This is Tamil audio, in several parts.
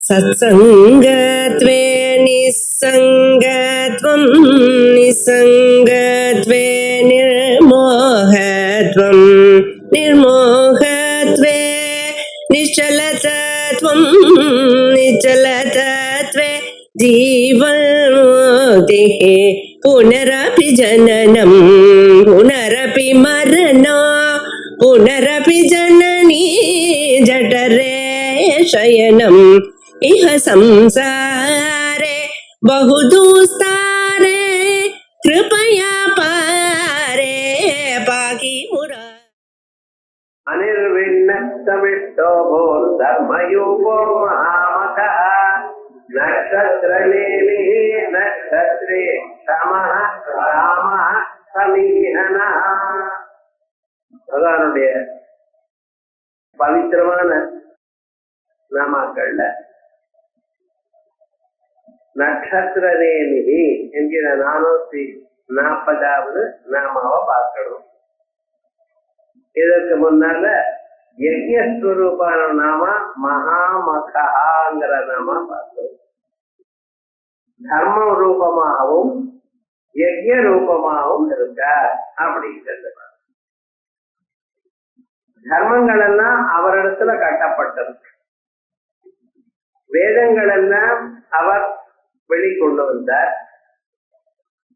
सत्सङ्गत्वे निस्सङ्गत्वं निस्सङ्गत्वे निर्मोहत्वं निर्मोहत्वे निश्चलतत्वं निश्चलतत्वे जीवन्मुक्तिः पुनरपि जननं पुनरपि मरणं पुनरपि जननी जठरे शयनम् इह संसारे बहुदुस्तारे कृपया पारे पाहि मुरा अनिर्विण्णस्तमिष्टो भूर्धर्मयूपो महामखः नक्षत्रनेमिः नक्षत्रे क्षमः रामः समीहनः. பகவானுடைய பவித்திரமான நாமாக்கள்ல நட்சத்திரநேமிகி என்கிற 440வது நாமாவை பார்க்கணும். இதற்கு முன்னால யஜ்ஞஸ்வரூபான நாம மகாமகாங்கிற நாம பார்த்தோம். தர்ம ரூபமாகவும் யஜ்ஞ ரூபமாகவும் இருக்க அப்படிங்கிறது. தர்மங்கள் எல்லாம் அவரிடத்துல கட்டப்பட்டது. வேதங்கள் எல்லாம் அவர் வெளிக்கொண்டு வந்தார்.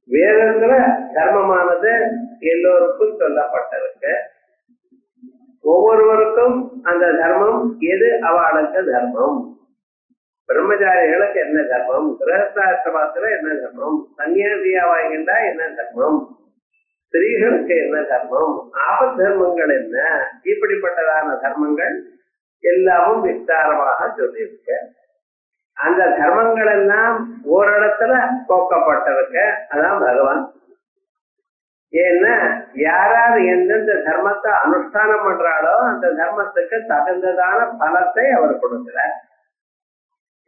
வேதத்துல தர்மமானது எல்லோருக்கும் சொல்லப்பட்டிருக்கு. ஒவ்வொருவருக்கும் அந்த தர்மம் எது அவளுக்கு தர்மம், பிரம்மச்சாரிகளுக்கு என்ன தர்மம், கிரகஸ்தாசிரமத்துல என்ன தர்மம், சன்னியாசியாவாய்கின்றா என்ன தர்மம், ஸ்திரீகளுக்கு என்ன தர்மம், ஆபத் தர்மங்கள் என்ன, இப்படிப்பட்டதான தர்மங்கள் எல்லாமும் விஸ்தாரமாக சொல்லியிருக்க. அந்த தர்மங்கள் எல்லாம் ஓரிடத்துல போக்கப்பட்டிருக்க. அதான் பகவான். ஏன்னா யாரார் எந்தெந்த தர்மத்தை அனுஷ்டானம் பண்றாளோ அந்த தர்மத்துக்கு தகுந்ததான பலத்தை அவர் கொடுக்கிறார்.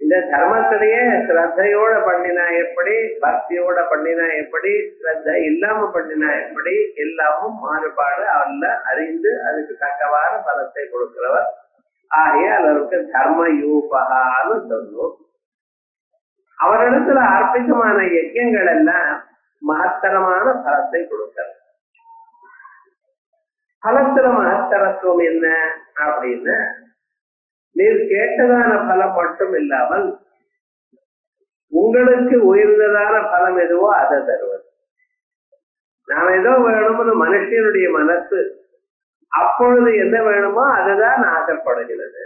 இந்த தர்மத்திலேயே ஸ்ரத்தையோட பண்ணினா எப்படி, பக்தியோட பண்ணினா எப்படி, ஸ்ரத்த இல்லாம பண்ணினா எப்படி, எல்லாமும் மாறுபாடு அவர்ல அறிந்து அதுக்கு தக்கவான பலத்தை கொடுக்கிறவர். ஆகையால் அவருக்கு தர்மயூபகான்னு சொல்லுவோம். அவரிடத்துல அர்ப்பிதமான யஜ்யங்கள் எல்லாம் மகத்தரமான பலத்தை கொடுக்கிறது. பலத்துல மகத்தரத்துவம் என்ன அப்படின்னு, நீர் கேட்டதான பலம் மட்டும் இல்லாமல் உங்களுக்கு உயர்ந்ததான பலம் எதுவோ அதை தருவது. நாம ஏதோ வேணும்னு மனுஷனுடைய மனசு அப்பொழுது என்ன வேணுமோ அதுதான் ஆசைப்படுகிறது.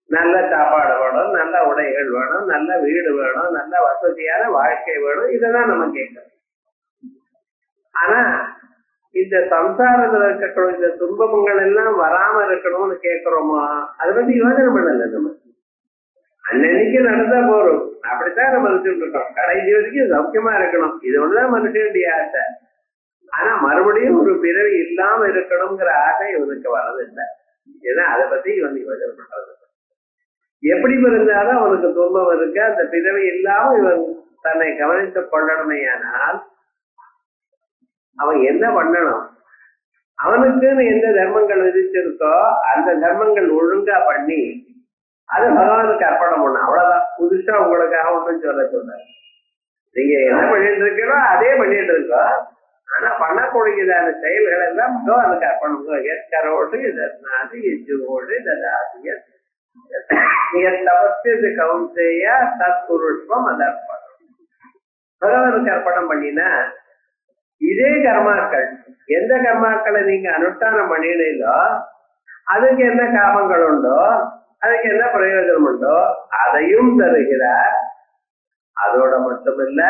நல்ல சாப்பாடு வேணும், நல்ல உடைகள் வேணும், நல்ல வீடு வேணும், நல்ல வசதியான வாழ்க்கை வேணும், இதெல்லாம் நம்ம கேட்கணும். ஆனா இந்த சம்சாரத்துல இருக்கக்கூடிய இந்த துன்பங்கள் எல்லாம் வராம இருக்கணும்னு கேட்கிறோமா, அதை பத்தி யோசனை பண்ணல. நம்ம அன்னைக்கு நடந்தா போறோம், அப்படித்தான் நம்ம நினைச்சுட்டு இருக்கோம். கடைசி வரைக்கும் சௌக்கியமா இருக்கணும், இது ஒண்ணுதான் மனுஷனுடைய ஆசை. ஆனா மறுபடியும் ஒரு பிறவி இல்லாம இருக்கணுங்கிற ஆசை இவனுக்கு வரதில்லை. ஏன்னா அதை பத்தி இவன் யோசனை பண்றது. எப்படி இருந்தாலும் அவனுக்கு துன்பம் இருக்கு. அந்த பிறவி இல்லாம இவன் தன்னை கவனித்துக் கொள்ளணுமையானால் அவன் என்ன பண்ணணும்? அவனுக்குன்னு எந்த தர்மங்கள் விதிச்சிருக்கோ அந்த தர்மங்கள் ஒழுங்கா பண்ணி அதை பகவானுக்கு அர்ப்பணம் பண்ண. அவ்வளவுதான். புதுசா உங்களுக்காக ஒன்றும் சொல்ல. நீங்க என்ன பண்ணிட்டு இருக்கீங்களோ அதே பண்ணிட்டு இருக்கோம். ஆனா பண்ணக்கூடியதான செயல்கள் எல்லாம் பகவானுக்கு அர்ப்பணம். ஏற்கரோடு இதனாது எஜ்ஜுவோடு இதாசிய தபஸ்து கவுன்சேய சத்புருஷ்வம் அது அர்ப்பணம். பகவானுக்கு அர்ப்பணம் பண்ணினா இதே கர்மாக்கள், எந்த கர்மாக்களை நீங்க அனுஷ்டானம் பண்ணினீங்களோ அதுக்கு என்ன காமங்கள் உண்டோ, அதுக்கு என்ன பிரயோஜனம் உண்டோ அதையும் தருகிறார். அதோட மட்டுமில்ல,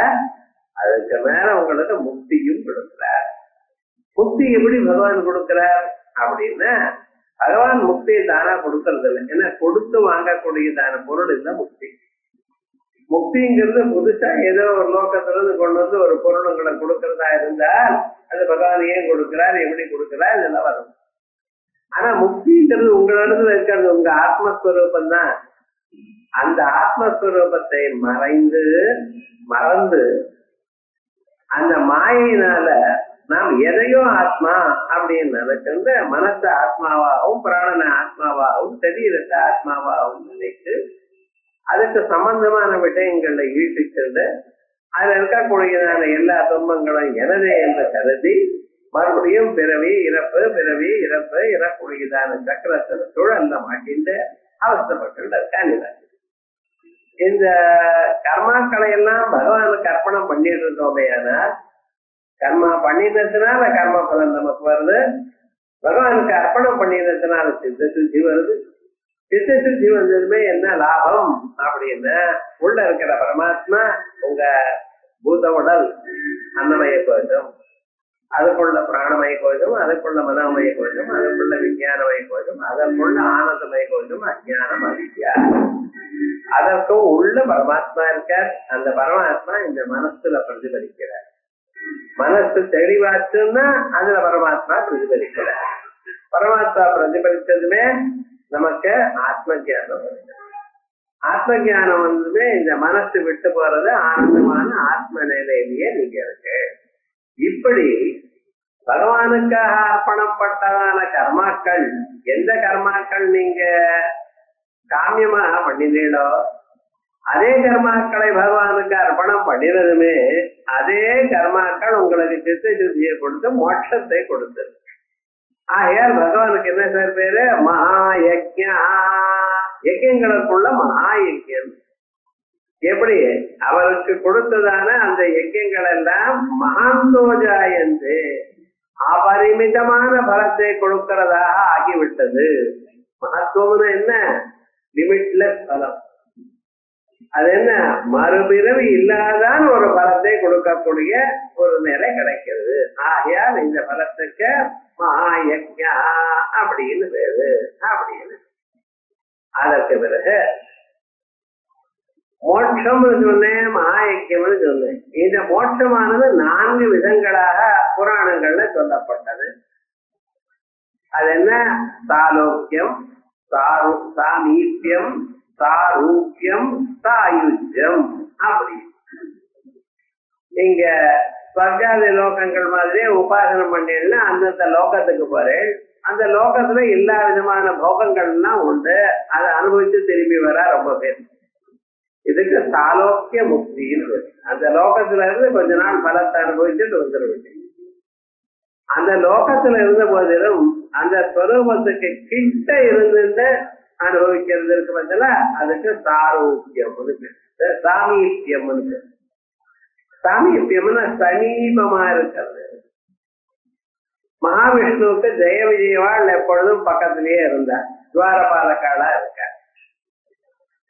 அதுக்கு மேல உங்களுக்கு முக்தியும் கொடுக்கிறார். முக்தி எப்படி பகவான் கொடுக்கிறார் அப்படின்னா, பகவான் முக்தியை தானா கொடுக்கறது இல்லை. ஏன்னா கொடுத்து வாங்கக்கூடியதான பொருள் இல்லை முக்தி. முக்திங்கிறது புதுசா ஏதோ ஒரு லோகத்துல இருந்து கொண்டு வந்து ஒரு பொருள் உங்களை கொடுக்கறதா இருந்தால் அது பகவான் ஏன் கொடுக்கிறார், எப்படி கொடுக்கிறார், இதெல்லாம் வரும். ஆனா முக்திங்கிறது உங்களிடத்துல இருக்கிறது உங்க ஆத்மஸ்வரூபம் தான். அந்த ஆத்மஸ்வரூபத்தை மறந்து அந்த மாயினால நாம் எதையோ ஆத்மா அப்படின்னு நினைச்சிருந்து மனசை ஆத்மாவாகவும் பிராணனை ஆத்மாவாகவும் சரீரத்தை ஆத்மாவாகவும் நினைத்து அதுக்கு சம்பந்தமான விஷயங்கள்ல ஈட்டிச்சென்று அதுல இருக்கக்கூடியதான எல்லா துன்பங்களும் எனதே என்று கருதி மறுபடியும் பிறவி இறப்பு பிறவி இறப்பு இறக்கூடியதான சக்கரத்துல சுழல்ல மாட்டிட்டு அவசரப்பட்டு இருக்கான். இந்த கர்மாக்களை எல்லாம் பகவானுக்கு அர்ப்பணம் பண்ணிட்டு இருக்கோமே, ஆனால் கர்மா பண்ணினதுனால கர்ம பலன் நமக்கு வருது, பகவானுக்கு அர்ப்பணம் பண்ணினதுனால சித்த சுத்தி வருது. சித்த சுத்தி வந்ததுமே என்ன லாபம் அப்படின்னா, உள்ள இருக்கிற பரமாத்மா உங்க பூத உடல் அன்னமய கோஷம், அதுக்குள்ள பிராணமய கோஷம், அதுக்குள்ள மனோமய கோஷம், அதுக்குள்ள விஞ்ஞானமய கோஷம், அதற்குள்ள ஆனந்தமய கோஷம், அஜ்ஞானம் அவித்யா, அதற்கும் உள்ள பரமாத்மா இருக்கார். அந்த பரமாத்மா இந்த மனசுல பிரதிபலிக்கிறார். மனசு தெளிவாச்சுன்னா அதுல பரமாத்மா பிரதிபலிக்கிறார். பரமாத்மா பிரதிபலித்ததுமே நமக்கு ஆத்ம ஜானம் வருது. ஆத்ம ஜானம் வந்ததுமே இந்த மனசு விட்டு போறது ஆனந்தமான ஆத்ம நிலையிலேயே நீங்க இருக்கு. இப்படி பகவானுக்காக அர்ப்பணப்பட்டதான கர்மாக்கள், எந்த கர்மாக்கள் நீங்க காமியமாக பண்ணினீங்களோ அதே கர்மாக்களை பகவானுக்கு அர்ப்பணம் பண்ணினதுமே அதே கர்மாக்கள் உங்களுக்கு சித்த சுத்தியை கொடுத்து மோட்சத்தை கொடுத்தது. ஆகையால் பகவானுக்கு என்ன சார் பேரு? மகாயஜ்ஞா. யஜ்யங்களுக்குள்ள மகாயஜ்யம். எப்படி அவருக்கு கொடுத்ததான அந்த யஜ்யங்கள் எல்லாம் மகாந்தோஜாயந்து அபரிமிதமான பலத்தை கொடுக்கிறதாக ஆகிவிட்டது. மகத்துவம்னா என்ன? லிமிட்லெஸ் பலம். அது என்ன? மறுபிறவி இல்லாதான் ஒரு பலத்தை கொடுக்கக்கூடிய ஒரு நிலை கிடைக்கிறது. ஆகையால் இந்த பலத்துக்கு மகாயஜ்ஞா அப்படின்னு பேரு. அப்படின்னு அதற்கு பிறகு மோட்சம்னு சொன்னேன், மகாயஜ்யம்னு சொன்னேன். இந்த மோட்சமானது 4 விதங்களாக புராணங்கள்ல சொல்லப்பட்டது. அது என்ன? சாலோக்கியம், சாமீபியம், சாரூபியம், சாயுஜ்யம். அப்படி நீங்க ஸ்வர்காதி லோகங்கள் மாதிரியே உபாசனம் பண்ணீங்கன்னா அந்தந்த லோகத்துக்கு போறேன். அந்த லோகத்துல எல்லா விதமான போகங்கள்லாம் உண்டு. அதை அனுபவிச்சு திரும்பி வர ரொம்ப பேர். இதுக்கு சாலோக்கிய முக்தின்னு. அந்த லோகத்துல இருந்து கொஞ்ச நாள் பலத்தை அனுபவிச்சுட்டு வந்துருவீங்க. அந்த லோகத்துல இருந்த போதிலும் அந்த ஸ்வரூபத்துக்கு கிட்ட இருந்து அனுபவிக்கிறது இருக்கு பதில, அதுக்கு சாரோக்கியம், சாமீபியம். சாமீபியம்னா சமீபமா இருக்கிறது. மகாவிஷ்ணுவுக்கு ஜெய விஜயவாள் எப்பொழுதும் பக்கத்திலேயே இருந்தார், துவாரபாலக்காளா இருக்கார்.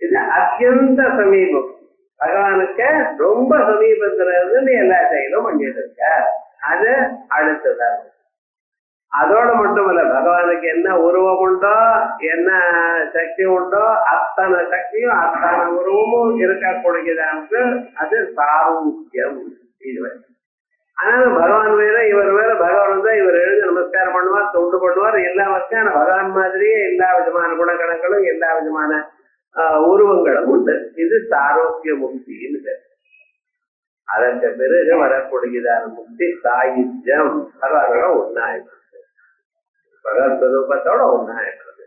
இது அத்தியந்த சமீபம். பகவானுக்கு ரொம்ப சமீபத்துல இருந்து எல்லா செயலும் பண்ணிட்டு இருக்கார். அது அடுத்ததான். அதோட மட்டுமல்ல, பகவானுக்கு என்ன உருவம் உண்டோ, என்ன சக்தி உண்டோ, அத்தனை சக்தியும் அத்தனை உருவமும் இருக்கக்கூடியதான்னு அது சாரூக்கியம். இதுவரை ஆனாலும் பகவான் வேற இவர் வேற. பகவான் தான் இவர் எழுந்து நமஸ்காரம் பண்ணுவார், தொண்டு பண்ணுவார், எல்லா வகையான பகவான் மாதிரியே எல்லா விதமான குணகணங்களும் எல்லா விதமான உருவங்களும் உண்டு. இது சாரோக்கிய முக்தின்னு பேர். அதற்கு பிறகு வரக்கூடியதான முக்தி சாயுஜ்யம். பகவானோட ஒன்னாயிடுறது, பகவத்ஸ்வரூபத்தோட ஒன்னாயிடுறது.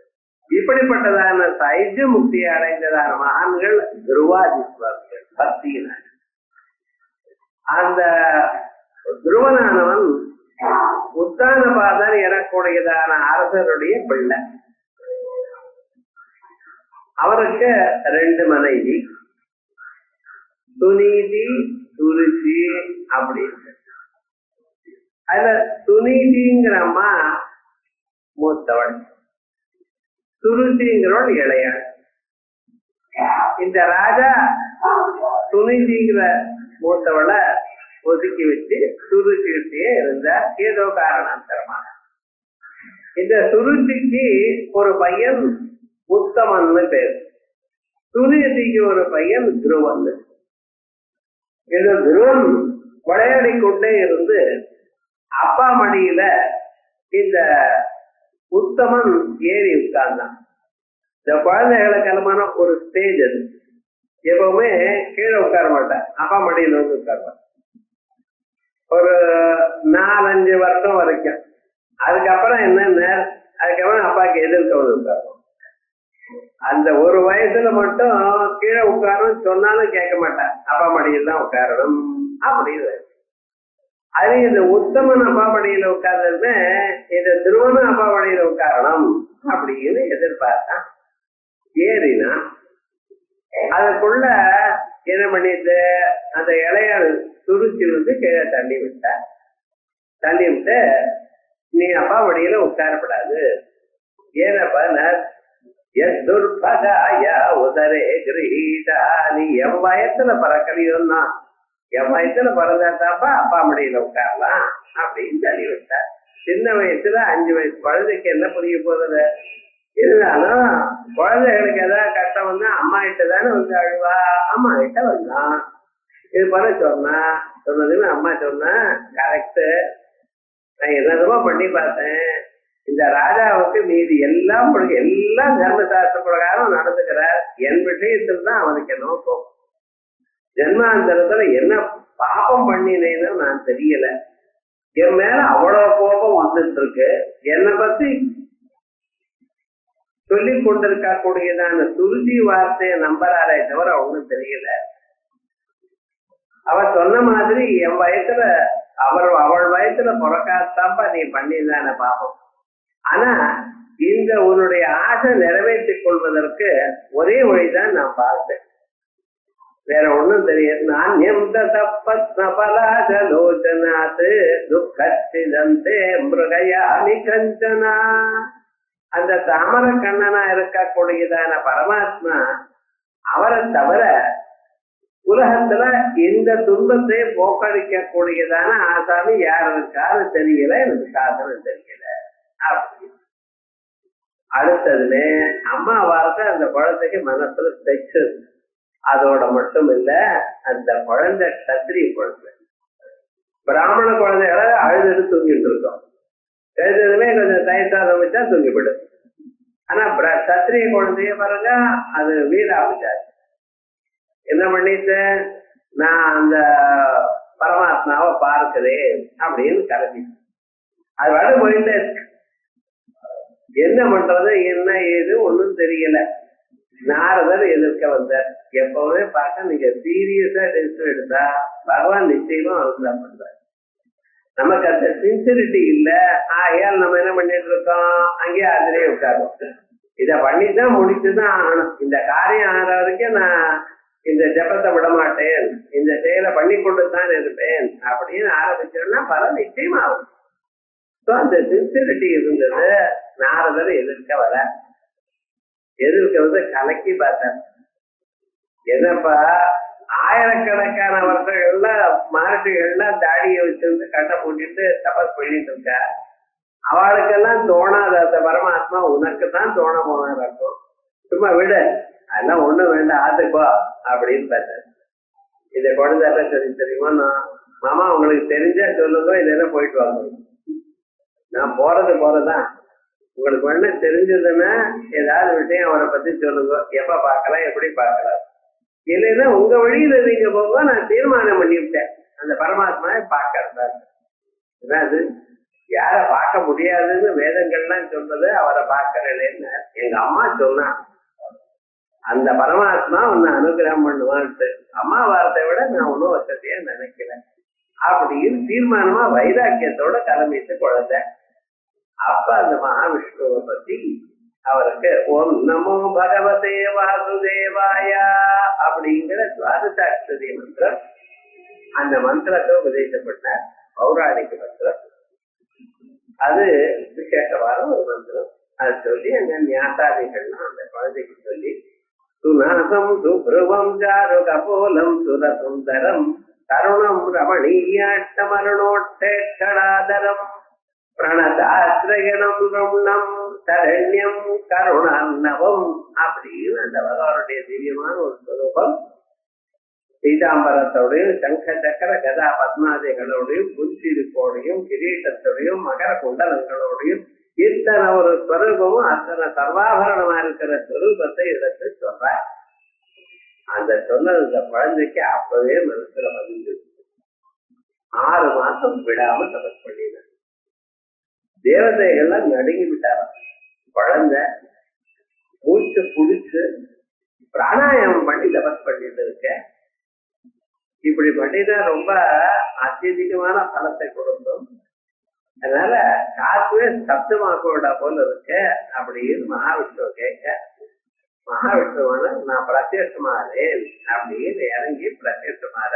இப்படிப்பட்டதான சாயுஜ்ய முக்தியை அடைந்ததான மகான்கள் துருவாதிஸ்வர்கள், பக்தியினர். அந்த துருவனானவன் உத்தானபாதன் எனக்கூடியதான அரசருடைய பிள்ளை. அவருக்கு 2 மனைவி, சுனீதி, சுருச்சி அப்படின்னு. அதுல சுனீதிங்கிற அம்மா மூத்தவள், சுருச்சிங்கிறவள் இளையாள். இந்த ராஜா சுனீதிங்கிற மூத்தவளை ஒதுக்கி வச்சு சுருச்சிக்கிட்டே இருந்தார் ஏதோ காரணாந்தரமா. இந்த சுருச்சிக்கு ஒரு பையன் உத்தமன்னு பேர், சுருச்சிக்கு ஒரு பையன் துருவன். இந்த துருவன் விளையாடி கொண்டே இருந்து அப்பா மடியில இந்த உத்தமன் ஏறி உட்கார்ந்தான். இந்த குழந்தைகளுக்கெல்லாமான ஒரு ஸ்டேஜ் அது. எப்பவுமே கீழே உட்கார மாட்டேன், அப்பா மடியில வந்து உட்காருவான். ஒரு 4-5 வருஷம் வரைக்கும். அதுக்கப்புறம் என்னன்னா, அதுக்கப்புறம் அப்பாவுக்கு எதிர்க்க வந்து உட்காருவோம். அந்த ஒரு வயசுல மட்டும் கீழே உட்காரணும் சொன்னாலும் கேட்க மாட்டான். அப்பா மடியில் தான் உட்காரணும் அப்படின்னு. அது இந்த உத்தமன் அப்பா மடியில உட்கார்ந்து இந்த திருவனும் அப்பா மடியில உட்காரணும் அப்படின்னு எதிர்பார்த்தான். ஏறினா அதுக்குள்ள என்ன பண்ணிட்டு அந்த இலைய துருச்சி கீழே தள்ளி விட்ட. தள்ளி விட்டு நீ அப்பா மடியில உட்காரப்படாது. ஏனப்பா உதரே கிரீடா, நீ என் வயத்துல பறக்கலையோன்னா என் வயசுல பிறந்தாத்தாப்பா அப்பா மடியில உட்காரலாம் அப்படின்னு தள்ளி விட்டார். சின்ன வயசுல 5 வயசு குழந்தைக்கு என்ன புரிய போறது? இருந்தாலும் குழந்தைகளுக்கு ஏதாவது கஷ்டம் வந்தா அம்மா கிட்ட தானே வந்து அழுவா. அம்மா கிட்ட வந்தான். இது போல சொன்னதுன்னு அம்மா சொன்னா கரெக்டு. நான் என்னதுமா பண்ணி பார்த்தேன். இந்த ராஜாவுக்கு மீதி எல்லாம் தர்மசாஸ்திர பிரகாரம் நடந்துக்கிறார். என் விஷயத்தில் தான் அவனுக்கு என்ன போகும். ஜென்மாந்தரத்துல என்ன பாபம் பண்ணினேன்னு நான் தெரியல. என் மேல அவ்வளவு கோபம் வந்துட்டு இருக்கு. என்னை பத்தி சொல்லி கொண்டிருக்க கூடியதான துருதி வார்த்தையை நம்புறாரே தவிர ஒண்ணும் தெரியல. அவ சொன்ன மாதிரி என் வயசுல அவள் வயசுல பிறக்காதாப்பா நீ பண்ணிதான பாபம். ஆனா இந்த உன்னுடைய ஆசை நிறைவேற்றிக் கொள்வதற்கு ஒரே வழிதான் நான் பார்த்தேன். வேற ஒண்ணும் தெரியாது. நான் எந்த தப்பலோச்சனாத்து துக்கச்சிதந்தே மிருகயாமி கஞ்சனா. அந்த தாமர கண்ணனா இருக்கக்கூடியதான பரமாத்மா அவரை தவிர உலகத்துல இந்த துன்பத்தை போக்கடிக்க கூடியதான ஆசாமி யார் இருக்காரு தெரியல. எனக்கு சாதனம் தெரியல. அப்படி அடுத்ததுல அம்மா வார்த்தை அந்த குழந்தைக்கு மனசுல தைச்சு. அதோட மட்டும் இல்ல, அந்த குழந்தை சத்திரிய குழந்தை. பிராமண குழந்தைகளை அழுது தூங்கிட்டு இருக்கோம். எழுதுமே கொஞ்சம் தயசாதம் வச்சா தூங்கிவிடும். ஆனா சத்திரிய குழந்தைய பாருங்க, அது வீடாபிச்சாரு. என்ன பண்ணிட்டு நான் அந்த பரமாத்மாவை பார்க்கிறேன் அப்படின்னு கிளம்பி அது வட போயிட்டு என்ன பண்றது என்ன ஏது ஒண்ணும் தெரியல. நாரதர் எதிர்க்க வந்தார். எப்பவுமே பார்க்க நீங்க சீரியஸா டெஸ்ட் எடுத்தா பகவான் நிச்சயமா அனுகிரகம் பண்றார். நமக்கு அந்த சின்சிரிட்டி இல்ல. ஆகையால் நம்ம என்ன பண்ணிட்டு இருக்கோம், அங்கேயே அதிலே உட்காரும். இத பண்ணிதான் முடிச்சுதான் ஆகணும். இந்த காரியம் ஆகிற வரைக்கும் நான் இந்த ஜபத்தை விட மாட்டேன், இந்த செயலை பண்ணி கொண்டுதான் இருப்பேன் அப்படின்னு ஆரம்பிச்சோம்னா பலன் நிச்சயமா ஆகும். அந்த சின்சிரிட்டி இருந்தது. நாரதர் எதிர்க்க வர கலக்கி பார்த்தார். என்னப்பா ஆயிரக்கணக்கான வருஷங்கள்ல மகர்ஷிகள்லாம் தாடியை வச்சிருந்து கட்டை போட்டுட்டு தபஸ் பண்ணிட்டு இருக்க. அவளுக்கெல்லாம் தோணாத அந்த பரமாத்மா உனக்கு தான் தோண போனார். இருக்கும் சும்மா விட அதெல்லாம் ஒண்ணும் வேண்டாம் ஆத்துப்பா அப்படின்னு பார்த்தார். இதை குழந்தை சரி தெரியுமா, நான் மாமா உங்களுக்கு தெரிஞ்சா சொல்லுங்க, இதெல்லாம் போயிட்டு வாங்க. நான் போறதுதான். உங்களுக்கு வேணா தெரிஞ்சதுன்னா ஏதாவது விஷயம் அவரை பத்தி சொல்லுங்க. எப்ப பார்க்கலாம், எப்படி பார்க்கலாம். இல்லைன்னா உங்க வழியில நீங்க போக நான் தீர்மானம் பண்ணிவிட்டேன். அந்த பரமாத்மாவை பார்க்கறதா. அது யார பார்க்க முடியாதுன்னு வேதங்கள்லாம் சொல்றது, அவரை பார்க்கறேன்னு எங்க அம்மா சொன்னா. அந்த பரமாத்மா உன்னை அனுகிரகம் பண்ணுவான்ட்டு அம்மா வார்த்தை விட நான் ஒன்னும் வசதியா நினைக்கல அப்படின்னு தீர்மானமா வைராக்கியத்தோட கிளம்பிட்டு குழந்தை. அப்ப அந்த மகாவிஷ்ணுவை பத்தி அவருக்கு ஓம் நமோ பகவதே வாசுதேவாயா அப்படிங்கிற துவாதசாட்சரி மந்திரம், அந்த மந்திரத்தை உபதேசப்பட்டார். பௌராணிக மந்திரம். அது விசேஷமான ஒரு மந்திரம். அது சொல்லி அங்க ஞாசாதிகள்லாம் அந்த குழந்தைக்கு சொல்லி சுநாசம் சுப்ருவம் சாரு கபோலம் சுர சுந்தரம் தருணம் ரமணீயாட்டமருணோட்டேஷடாதரம் பிரணதாசிரயணம் ரம்ணம் சரண்யம் கருணார்ணவம் அப்படின்னு அந்த பகவானுடைய திவ்யமான ஒரு ஸ்வரூபம். பீதாம்பரத்தோடையும் சங்க சக்கர கதா பத்மாதிகளோடையும் புஞ்சிருப்போடையும் கிரீட்டத்தோடையும் மகர குண்டலங்களோடையும் இத்தனை ஒரு ஸ்வரூபமும் அத்தனை சர்வாபரணமா இருக்கிற ஸ்வரூபத்தை எடுத்து சொல்ற. அந்த சொன்னது இந்த குழந்தைக்கு அப்பவே மனசுல வந்து 6 மாசம் விடாம தபஸ் பண்ணின. தேவதைகள்லாம் நடுங்கி விட்டார. குழந்தை மூச்சு புடிச்சு பிராணாயாமம் பண்ணி தபஸ் பண்ணிட்டு இருக்க. இப்படி பண்ணினா ரொம்ப அத்தியதிகமான பலத்தை கொடுக்கும். அதனால காத்துவே சப்தமாக்கோட போல இருக்கு அப்படின்னு மகாவிஷ்ணு கேட்க, மகாவிஷ்ணுவான நான் பிரத்யட்சமாறேன் அப்படின்னு இறங்கி பிரத்யட்சமாற.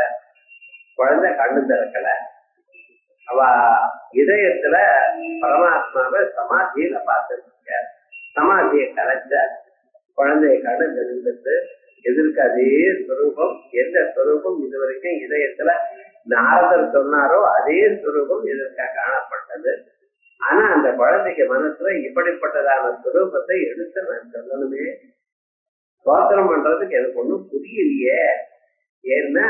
குழந்தை கண்ணு திறக்கல. அவ இதயத்துல பரமாத்மாவை சமாதியில பார்த்துருக்க. சமாதியை கலைச்ச குழந்தைய கண்ணு தெரிஞ்சிட்டு எதிர்க்கு அதே ஸ்வரூபம், எந்த ஸ்வரூபம் இதுவரைக்கும் இதயத்துல நாரதர் சொன்னாரோ அதே ஸ்வரூபம் எதிர்க்க காணப்பட்டது. ஆனா அந்த குழந்தைக்கு மனசுல இப்படிப்பட்டதான ஸ்வரூபத்தை எடுத்து நான் சொல்லணுமே, சோத்திரம் பண்றதுக்கு எனக்கு ஒண்ணும் புரியலையே. ஏன்னா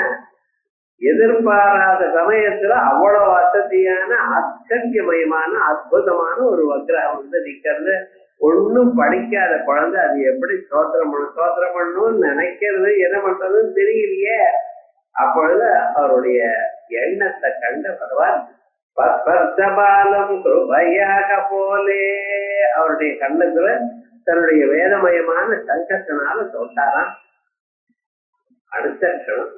எதிர்பாராத சமயத்துல அவ்வளவு வசதியான ஆச்சரியமயமான அற்புதமான ஒரு வக்கிரகம் வந்து நிக்கிறது. ஒண்ணும் படிக்காத குழந்தை அது எப்படி சோத்திரம் பண்ணணும்னு நினைக்கிறது, என்ன பண்றதுன்னு தெரியலையே. அப்பொழுது அவருடைய எண்ணத்தை கண்ட பகவான் பாலம் கிருபையாக போலே அவருடைய கண்ணத்துல தன்னுடைய வேதமயமான சங்கத்தினால சொல்றாராம். அடுத்த க்ஷணம்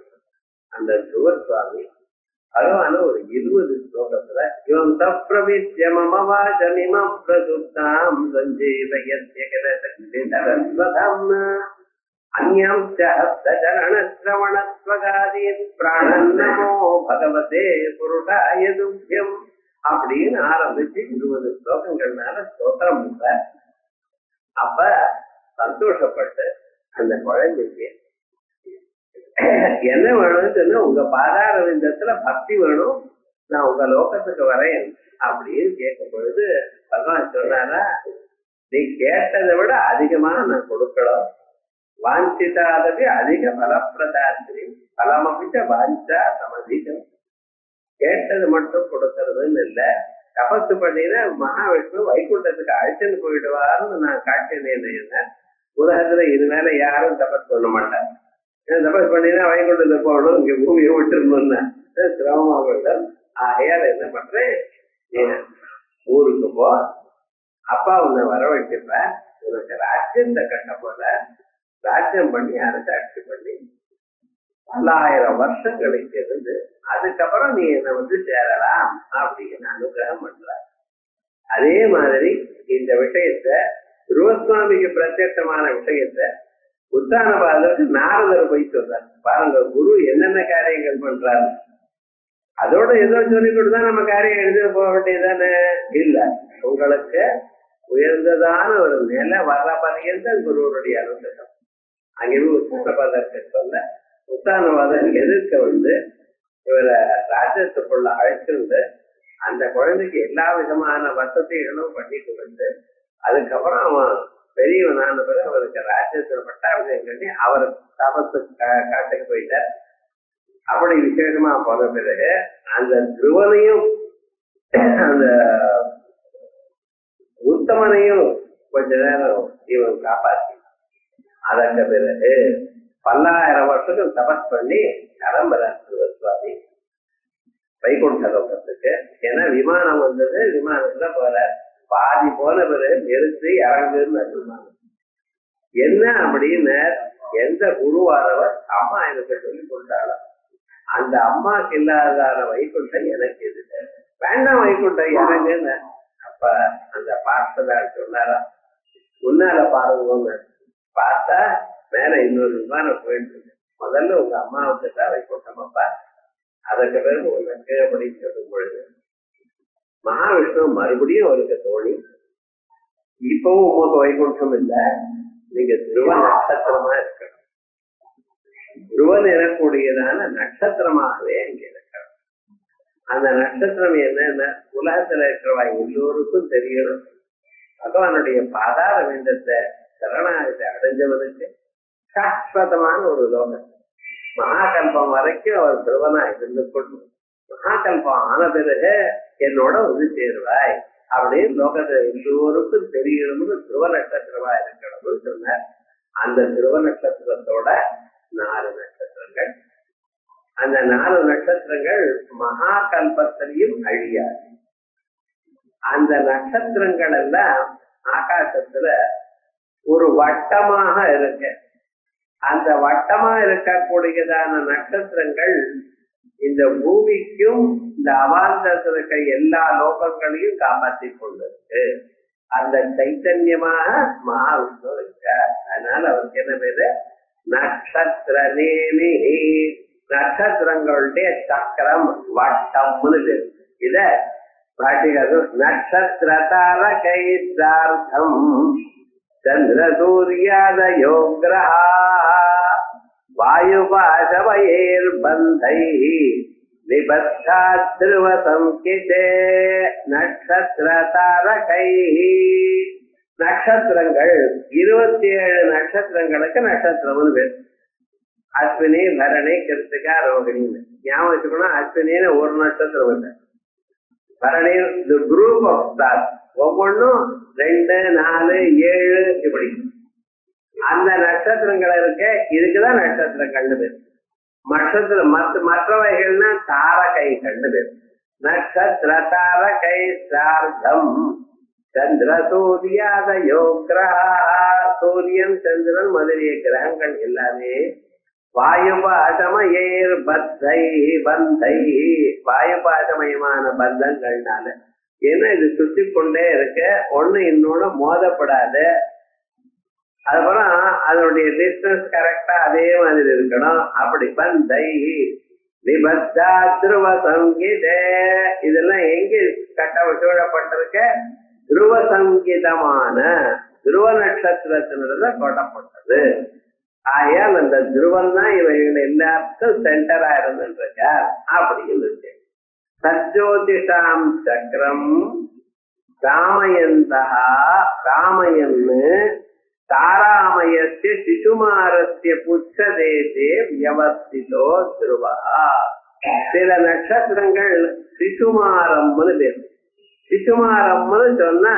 அந்த சுவர்சுவாமி பகவான ஒரு 20 ஸ்லோகத்துல இவன் தப்பிரவித்ய மம வாசமிமம் பிரசுப்தாம் சஞ்சீவயத்யகலசக்திதரஸ்வதம் அன்யம் சரணஸ்ரவணஸ்வகாதீன் பிராணன் நமோ பகவதே புருஷாய துப்யம் அப்படின்னு ஆரம்பிச்சு 20 ஸ்லோகங்கள்னால ஸ்தோத்திரம் பண்ற. அப்ப சந்தோஷப்பட்டு அந்த குழந்தைக்கு என்ன வேணும்னு சொன்னா, உங்க பாதார விந்தத்துல பக்தி வேணும், நான் உங்க லோகத்துக்கு வரேன் அப்படின்னு கேட்கும் பொழுது பகவான் சொன்னாரா, நீ கேட்டதை விட அதிகமா நான் கொடுக்கலாம். வாஞ்சிதாதவி அதிக பலப்பிரதாசிரி பலமபிச்ச வாஞ்சா சமதிகம். கேட்டது மட்டும் கொடுக்கறதுன்னு இல்லை, தபசு பண்ணினா மகாவிஷ்ணு வைகுண்டத்துக்கு அழைச்சிட்டு போயிடுவாருன்னு நான் காட்டினேன். உலகத்துல இது மேல யாரும் தபஸ் பண்ண மாட்டாங்க. தபஸ் பண்ணினா வைகுண்டத்துக்கு போகணும், இங்க பூமியை விட்டுருந்தோம்னா சிரமமாகட்டும். ஆகையால் என்ன பண்றேன், ஊருக்கு போ, அப்பா உன்னை வரவழைச்சிப்ப, உனக்கு ராஜ்யத்தை கட்ட போல ராஜ்யம் பண்ணி அரசாட்சி பண்ணி 1000 வருஷங்களுக்கு இருந்து அதுக்கப்புறம் நீ என்னை வந்து சேரலாம் அப்படின்னு அனுகிரகம் பண்ற. அதே மாதிரி இந்த விஷயத்த குருவசுவாமிக்கு பிரத்யட்சமான விஷயத்த உத்தானபாதருக்கு நாரதர் போய் சொல்றாரு. பாருங்க, குரு என்னென்ன காரியங்கள் பண்றாரு, அதோட ஏதோ சொல்லி கொடுத்தா நம்ம காரியம் எழுதி போக வேண்டியதானே? இல்ல, உங்களுக்கு உயர்ந்ததான ஒரு நிலை வர பரியந்த குருவனுடைய அனுகிரகம். அங்கேயும் உத்தானபாதருக்கு சொல்ல, உத்தானபாதர் எதிர்க்க வந்து இவரை ராஜ்யத்துக்குள்ள அழைச்சிருந்து அந்த குழந்தைக்கு எல்லா விதமான வசதிகளும் பண்ணிட்டு வந்து அதுக்கப்புறம் அவன் பெரியவனான பிறகு அவருக்கு ராஜ்யத்துல பட்டாபிஷேகம் பண்ணி அவர் தபத்து காட்டுக்கு போயிட்டார். அப்படி விசேஷமா போன பிறகு அந்த துருவனையும் அந்த உத்தமனையும் கொஞ்ச நேரம் இவன் காப்பாற்றி அதற்கு பிறகு 10,000 வருஷத்துக்கு தபஸ் பண்ணி கிளம்புறார் சுவாமி வைகுண்ட லோகத்துக்கு. ஏன்னா விமானம் வந்தது, விமானத்துல போற பாதி போன பிறகு நிறுத்தி இறங்குன்னு விமானம். என்ன அப்படின்னு எந்த குருவாரவர் அம்மா எனக்கு சொல்லி கொடுத்தாளோ அந்த அம்மாக்கு இல்லாதான வைகுண்டம் எனக்கு எது வேண்டாம், வைகுண்டம் இறங்குன்னு. அப்ப அந்த பார்த்ததால் சொன்னாரா, முன்னால பாருங்க, பார்த்தா மேல இன்னொரு விமானம் போயிட்டு இருக்கு. முதல்ல உங்க அம்மாவுக்கு தான் வைகுண்டம் அப்பா, அதற்கு பிறகு உனக்கு அப்படின்னு சொல்லும் பொழுது மகாவிஷ்ணு மறுபடியும் அவருக்கு தோணி, இப்பவும் உங்களுக்கு வைகுண்டம் இல்லை, நீங்க துருவ நட்சத்திரமா இருக்கணும், துருவன் எனக்கூடியதான நட்சத்திரமாகவே இங்க இருக்கணும். அந்த நட்சத்திரம் என்னன்னா உலகத்துல இருக்கிறவா எல்லோருக்கும் தெரியணும். பகவானுடைய பாதார விந்தத்தை சரணாகத்தை அடைஞ்சவனுக்கு சாஸ்வதமான ஒரு லோகம். மகாகல்பம் வரைக்கும் அவர் திருவனா இருந்து கொண்டு மகாகல்பம் ஆன பிறகு என்னோட வந்து சேருவாய் அப்படின்னு லோகத்துல எல்லோருக்கும் தெரியணும்னு திருவ நட்சத்திரமா இருக்கணும்னு சொன்னார். அந்த திருவ நட்சத்திரத்தோட 4 நட்சத்திரங்கள், அந்த 4 நட்சத்திரங்கள் மகாகல்பத்திலையும் அழியாது. அந்த நட்சத்திரங்கள் எல்லாம் ஆகாசத்துல ஒரு வட்டமாக இருக்கு. அந்த வட்டமா இருக்கக்கூடியதான நட்சத்திரங்கள் இந்த பூமிக்கும் இந்த அவாந்தத்தில் இருக்க எல்லா லோகங்களையும் காப்பாற்றிக் கொண்டிருக்கு. அந்த சைத்தன்யமாக மகாவிஷ்ணு இருக்கார். அதனால அவருக்கு என்ன பேரு? நட்சத்திர நேமி. நட்சத்திரங்களுடைய சக்கரம் வட்டம்னு பேரு. இத பாட்டிகாது நட்சத்திர தாரகைர்த்தம் சந்திர சூர்யாதயோ கிரஹா வாயுபாசவயேர்பந்தை நிபத்தா திருவ சம்கிதே நட்சத்திர தாரகை. நட்சத்திரங்கள் 27 நட்சத்திரங்களுக்கு நட்சத்திரம்னு பேர். அஸ்வினி, பரணி, கிருத்திகா, ரோகிணின்னு ஞாபகம் வச்சுக்கணும். அஸ்வினின்னு ஒரு நட்சத்திரம் இல்லை. பரணி குரூப் ஆஃப் ஸ்டார், ஒவ்வொன்றும் 2, 4, 7 இப்படி அந்த நட்சத்திரங்கள் இருக்க. இதுக்குதான் நட்சத்திரங்கள்னு பேர். மற்றவைகள்னா தாரகைகள்னு பேர். நட்சத்திர தாரகை சார்த்தம் சந்திர சூர்யாதயோ கிரஹா. சூரியன், சந்திரன் முதலிய கிரகங்கள் எல்லாமே வாயுபாசமயேர் பத்தை பந்தை வாயுபாசமயமான பந்தங்கள்னால. ஏன்னா இது சுத்தி கொண்டே இருக்க, ஒண்ணு இன்னொன்னு மோதப்படாது. அதுக்கப்புறம் அதனுடைய டிஸ்டன்ஸ் கரெக்டா அதே மாதிரி இருக்கணும். அப்படி பந்தை நிபத்தா துருவ சங்கீதே. இதெல்லாம் எங்க சூழப்பட்டிருக்க? துருவ சங்கீதமான துருவ நட்சத்திரத்தினோட கொட்டப்பட்டது. ஆகையால் அந்த துருவன் தான் இவைகள் எல்லாருக்கும் சென்டரா இருந்துருக்க அப்படின்னு இருக்கு. சஜ்ஜோதிஷாம் சக்கரம் ராமயந்தா ராமயன்னு தாராமயஸ்ய சிசுமாரஸ்ய புச்சதேசே வியவஸ்திதோ துருவா. சில நட்சத்திரங்கள் சிசுமாரம்னு பேர். சிசுமாரம்னு சொன்னா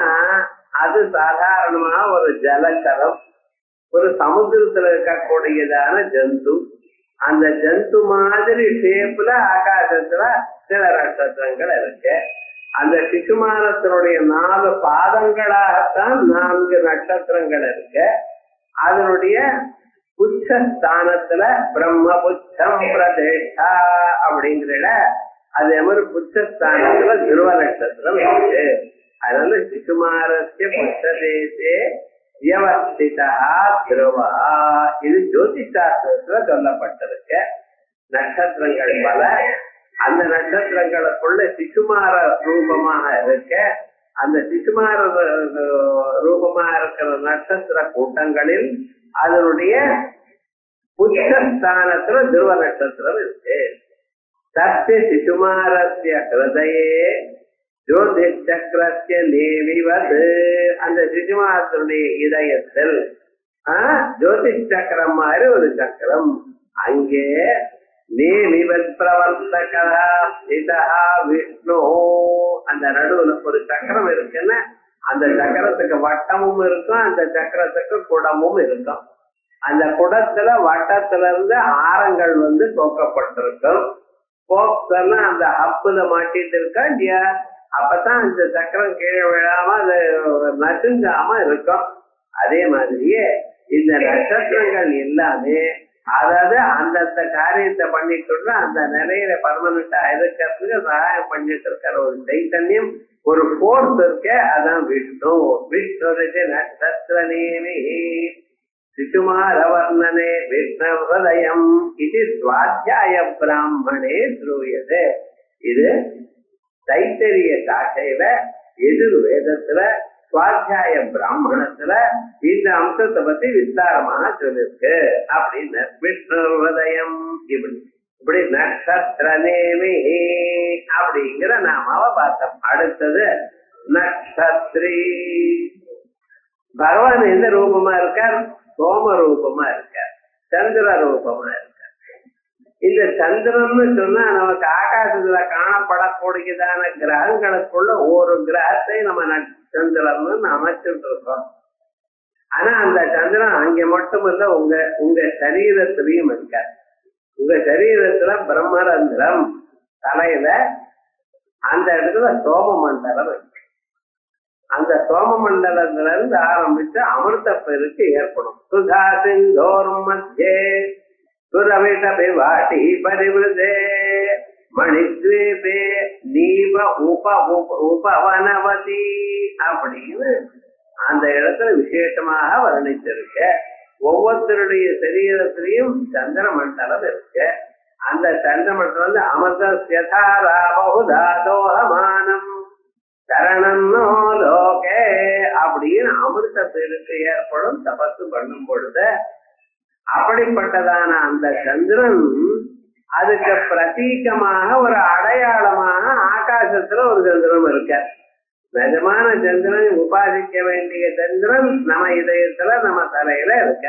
அது சாதாரணமா ஒரு ஜலச்சரம், ஒரு சமுத்திரத்துல இருக்கக்கூடியதான ஜந்து. அந்த ஜந்து மாதிரி ஷேப்ல ஆகாசத்துல சில நட்சத்திரங்கள் இருக்கு. அந்த சிசுமானத்தினுடைய 4 பாதங்களாகத்தான் 4 நட்சத்திரங்கள் இருக்கு. அதனுடைய புச்சஸ்தானத்துல பிரம்ம புச்சம் பிரதேஷா அப்படிங்கிற அதே மாதிரி புச்சஸ்தானத்துல துருவ நட்சத்திரம் இருக்கு. அதனால சிசுமாரஸ்ய புச்சதேசே வியவஸ்திதா துருவா. இது ஜோதிஷாஸ்திரத்துல சொல்லப்பட்டிருக்க. நட்சத்திரங்கள் பல, அந்த நட்சத்திரங்களுக்குள்ள சிசுமார ரூபமாக இருக்க. அந்த சிசுமார ரூபமாக இருக்கிற நட்சத்திர கூட்டங்களில் அதனுடைய புச்சஸ்தானத்துல துருவ நட்சத்திரம் இருக்கு. சத்திய சிசுமாரஸ்ய ஹிருதயே ஜோதி சக்கரஸ்ய நேவிவது. அந்த சிசுமாரத்தினுடைய இதயத்தில் ஜோதி சக்கரம் மாதிரி ஒரு சக்கரம். அங்கே நேமிவத் பிரவர்த்தகரா விஷ்ணு. அந்த நடுவுல ஒரு சக்கரம் இருக்குன்னா அந்த சக்கரத்துக்கு வட்டமும் இருக்கும், அந்த சக்கரத்துக்கு குடமும் இருக்கும். அந்த குடத்துல வட்டத்துல இருந்து ஆரங்கள் தோக்கப்பட்டிருக்கும். போக்ஸெல்லாம் அந்த ஹப்புல மாட்டிட்டு இருக்கா இல்லையா? அப்பதான் அந்த சக்கரம் கீழே விழாம அது நசுங்காம இருக்கும். அதே மாதிரியே இந்த நட்சத்திரங்கள் எல்லாமே அதாவது அந்தந்த காரியத்தை பண்ணிட்டு அந்த நிலையில பர்மனண்டா இருக்கிறதுக்கு சகாயம் பண்ணிட்டு இருக்கிற ஒரு சைத்தன்யம், ஒரு போர்ஸ் இருக்க. அதான் விஷ்ணு. விஷ்ணு நட்சத்திர நேமி சிசுமார வர்ணனே விஷ்ணு ஹிருதயம் இது ஸ்வாத்தியாய பிராமணே ஸ்ரூயதே. இது தைத்தரிய சாட்டையில எதிர்வேதத்துல சுவாத்தியாய பிராமணத்துல இந்த அம்சத்தை பத்தி விஸ்தாரமாக சொல்லிருக்கு. அப்படின்னு விஷ்ணு ஹிருதயம் இப்படி நட்சத்திர நேமி அப்படிங்கிற நாமாவ பார்த்தோம். அடுத்தது நட்சத்திரி. பகவான் எந்த ரூபமா இருக்கார்? சோம ரூபமா இருக்கார், சந்திர ரூபமா இருக்கார். இந்த சந்திரன்னு சொன்னா நமக்கு ஆகாசத்துல காணப்படக்கூடியதான கிரகங்களுக்குள்ள ஒரு கிரகத்தை நம்ம சந்திரன் அமைச்சுட்டு இருக்கோம். ஆனா அந்த சந்திரன் அங்க மட்டும் இல்ல, உங்க சரீரத்திலையும் இருக்கார். உங்க சரீரத்துல பிரம்மரந்திரம் தலையில அந்த இடத்துல சோம மண்டலம் இருக்கு. அந்த சோம மண்டலத்துல இருந்து ஆரம்பிச்சு அமிர்த பெருக்கு ஏற்படும். சுதா சிந்தோர் மத்தியே சுரவிட வாட்டி பரிவிருதே மணித்வீபே நீப உபவனவதி அப்படின்னு அந்த இடத்துல விசேஷமாக வர்ணிச்சிருக்க. ஒவ்வொருத்தருடைய சரீரத்திலையும் சந்திர மண்டலம் இருக்கு. அந்த சந்திர மண்டலம் வந்து அமிர்தோகமானம் சரணன்னோ லோகே அப்படின்னு அமிர்த பெருக்கு ஏற்படும் தபசு பண்ணும் பொழுது. அப்படிப்பட்டதான அந்த சந்திரன் அதுக்கு பிரதீகமாக ஒரு அடையாளமாக ஆகாசத்துல ஒரு சந்திரன் இருக்க. நிஜமான சந்திரன் உபாசிக்க வேண்டிய சந்திரன் நம்ம இதயத்துல நம்ம தலையில இருக்க.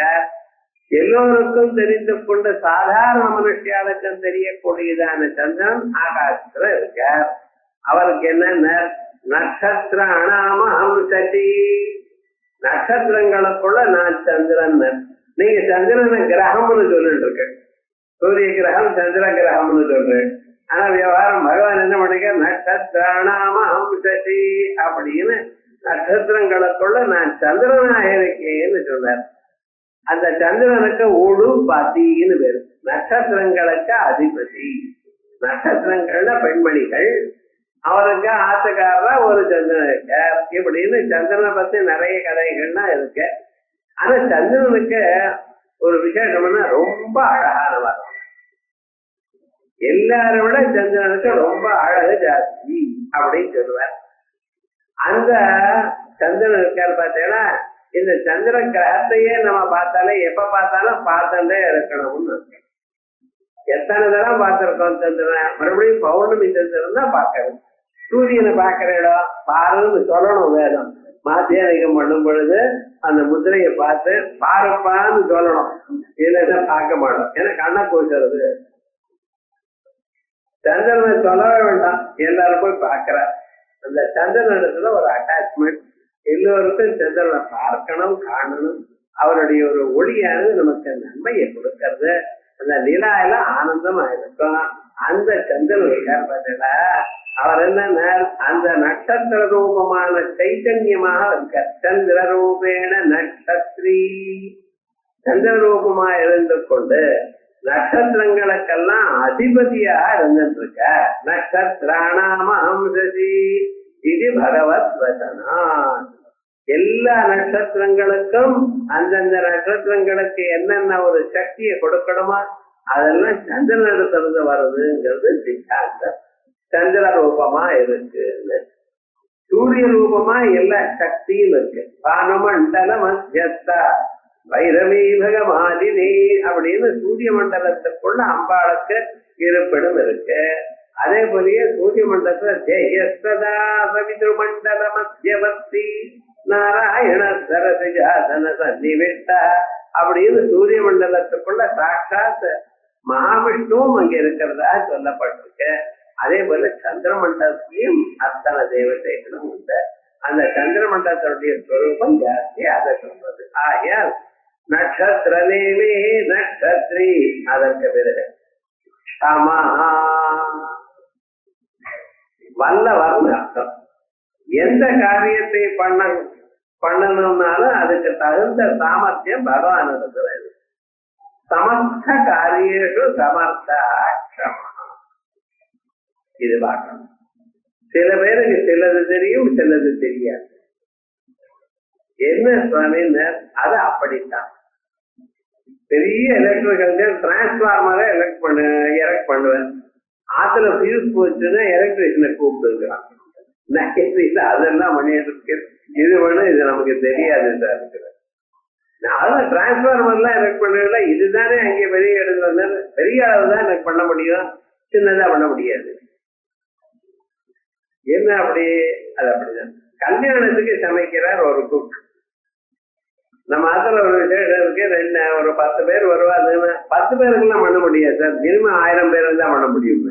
எல்லோருக்கும் தெரிந்து கொண்டு சாதாரண மனுஷியாளுக்கும் தெரியக்கூடியதான சந்திரன் ஆகாசத்துல இருக்க. அவருக்கு என்ன நட்சத்திர அனாமஹம் சதி, நட்சத்திரங்களுக்குள்ள நான் சந்திரன். நீங்க சந்திரனை கிரகம்னு சொல்லிட்டு இருக்க, சூரிய கிரகம் சந்திர கிரகம்னு சொல்றேன். ஆனா விவகாரம் பகவான் என்ன பண்ணிக்க நட்சத்திராணாமஹம் சதி அப்படின்னு நட்சத்திரங்களுக்குள்ள நான் சந்திரனாக இருக்கேன்னு சொன்னார். அந்த சந்திரனுக்கு ஒடு பதின்னு பேரு. நட்சத்திரங்களுக்கு அதிபதி. நட்சத்திரங்கள்ல பெண்மணிகள், அவருக்கு ஆத்துக்காரரா ஒரு சந்திரன் இருக்க. இப்படின்னு சந்திரனை பத்தி நிறைய கதைகள்லாம் இருக்கு. ஆனா சந்திரனுக்கு ஒரு விசேஷம்னா ரொம்ப அழகானவர். எல்லாரும் விட சந்திரனுக்கு ரொம்ப அழகு ஜாஸ்தி அப்படின்னு சொல்லுவார். அந்த சந்திரன் இருக்காரு பார்த்தீங்கன்னா, இந்த சந்திர கிரகத்தையே நம்ம பார்த்தாலே எப்ப பார்த்தாலும் பார்த்துட்டே இருக்கணும்னு. எத்தனை தடவை பார்த்திருக்கோம் சந்திரன். மறுபடியும் பௌர்ணமி சந்திரன் தான் பார்க்கணும். சூரியனை பார்க்கிற இடம் பாருன்னு சொல்லணும் வேதம். மாத்தியானிகம் பண்ணும் பொழுது அந்த முதிரையை பார்த்து பாருப்பான்னு சொல்லணும். இல்லைன்னா பார்க்க மாட்டோம். ஏன்னா கண்ணை கூசுறது. சந்திரனை சொல்லவே வேண்டாம், எல்லாரும் போய் பார்க்கிற. அந்த சந்திரன் இடத்துல ஒரு அட்டாச்மெண்ட். எல்லோருக்கும் சந்திரனை பார்க்கணும், காணணும். அவருடைய ஒரு ஒளியானது நமக்கு நன்மையை கொடுக்கறது. அந்த நிலாயில ஆனந்தமா இருக்கும். அந்த சந்திரன் இருக்கார் பார்த்தீங்களா, அவர் என்ன அந்த நட்சத்திர ரூபமான சைத்தன்யமாக இருக்கார். சந்திர ரூபேண நட்சத்திரி, சந்திர ரூபமா இருந்து கொண்டு நட்சத்திரங்களுக்கெல்லாம் அதிபதியா இருந்துட்டு இருக்க. நட்சத்திராணாமஹம் சதி இது பகவத் வசனா. எல்லா நட்சத்திரங்களுக்கும் அந்தந்த நட்சத்திரங்களுக்கு என்னென்ன ஒரு சக்தியை கொடுக்கணுமா அதெல்லாம் சந்திரனிடத்திலிருந்து வருதுங்கிறது சித்தாந்தம். சந்திர ரூபமா இருக்கு, சூரிய ரூபமா எல்லா சக்தியும் இருக்கு. பானுமண்டல மத்தியஸ்தா வைரவி பகவாதினி அப்படின்னு சூரிய மண்டலத்துக்குள்ள அம்பாளுக்கு இருப்பிடம் இருக்கு. அதே போலயே சூரிய மண்டலத்துல தேயஸ்ததா சவித்ரு மண்டல மத்தியவர்த்தி நாராயண சரசிஜாதன சன்னிவிட்ட அப்படின்னு சூரிய மண்டலத்துக்குள்ள சாட்சாத் மகாவிஷ்ணுவும் அங்க இருக்கிறதா சொல்லப்பட்டிருக்கு. அதே போல சந்திர மண்டலத்திலையும் அத்தனை தேவதைகளும் உண்டு. அந்த சந்திர மண்டலத்தினுடைய ஸ்வரூபம் ஜாஸ்தி அதை சொல்றது. ஆகையால் நட்சத்திரனேமே நட்சத்திரி அதற்கு பிறகு வல்லவர்னு அர்த்தம். எந்த காரியத்தை பண்ணணும்னாலும் அதுக்கு தகுந்த சாமர்த்தியம் பகவானிடத்துல இருக்கு. சமர்த்த காரியேஷு சமர்த்தா க்ஷமா. இது பார்க்கணும். சில பேருக்கு சிலது தெரியும், சிலது தெரியாது. என்ன சுவாமின்னு அது அப்படித்தான். பெரிய எலக்ட்ரிக்கல் டிரான்ஸ்பார்மரை எரெக்ட் பண்ணுவேன். ஆத்துல ஃபியூஸ் போச்சுன்னா எலக்ட்ரிஷியனை கூப்பிட்டுருக்கிறான். அதெல்லாம் பண்ணிட்டு இது பண்ண இது நமக்கு தெரியாது சார் இருக்கிறேன். அதெல்லாம் டிரான்ஸ்பார்மர்லாம் எரெக்ட் பண்ணல. இதுதானே அங்கே பெரிய எடுத்து வந்தது. பெரிய அளவு தான் எனக்கு பண்ண முடியும், சின்னதா பண்ண முடியாது. என்ன அப்படி? அது அப்படிதான். கல்யாணத்துக்கு சமைக்கிறார் ஒரு குக். நம்ம ஆத்துல ஒரு விசேஷம் இருக்கு, ஒரு 10 பேர் வருவாங்க. 10 பேருக்குலாம் பண்ண முடியாது சார். மினிமம் 1000 பேருக்கு தான் பண்ண முடியும்.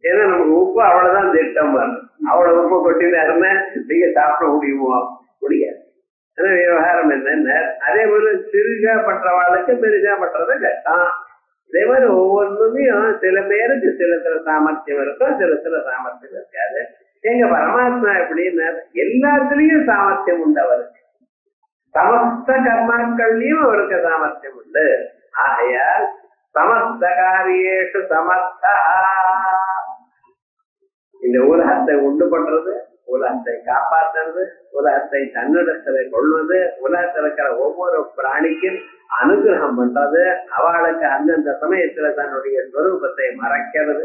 ஏன்னா நமக்கு உப்பு அவ்வளவுதான் திட்டம் வரும். அவ்வளவு உப்பு கொட்டினாருன்னா நீங்க சாப்பிட முடியுமோ? முடியாது. ஆனா விவகாரம் என்னென்ன அதே போல சிறுகா பண்றவாளுக்கு பெருசா பண்றது கஷ்டம். இதே மாதிரி ஒவ்வொன்றுமையும் சில பேருக்கு சில சாமர்த்தியம் இருக்கும், சில சாமர்த்தியம் இருக்காது. எங்க பரமாத்மா எப்படின்னா எல்லாத்துலயும் சாமர்த்தியம் உண்டு அவருக்கு. சமஸ்த கர்மாக்கள்லயும் அவருக்கு சாமர்த்தியம் உண்டு. ஆகையால் சமஸ்த காரியேஷு சமர்த்தா. இந்த உலகத்தை உண்டு பண்றது, உலகத்தை காப்பாற்றுறது, உலகத்தை தன்னிடத்துல கொள்வது, உலகத்தில் இருக்கிற ஒவ்வொரு பிராணிக்கும் அனுகிரகம் பண்றது, அவளுக்கு அந்தந்த சமயத்துல தன்னுடைய ஸ்வரூபத்தை மறைக்கிறது,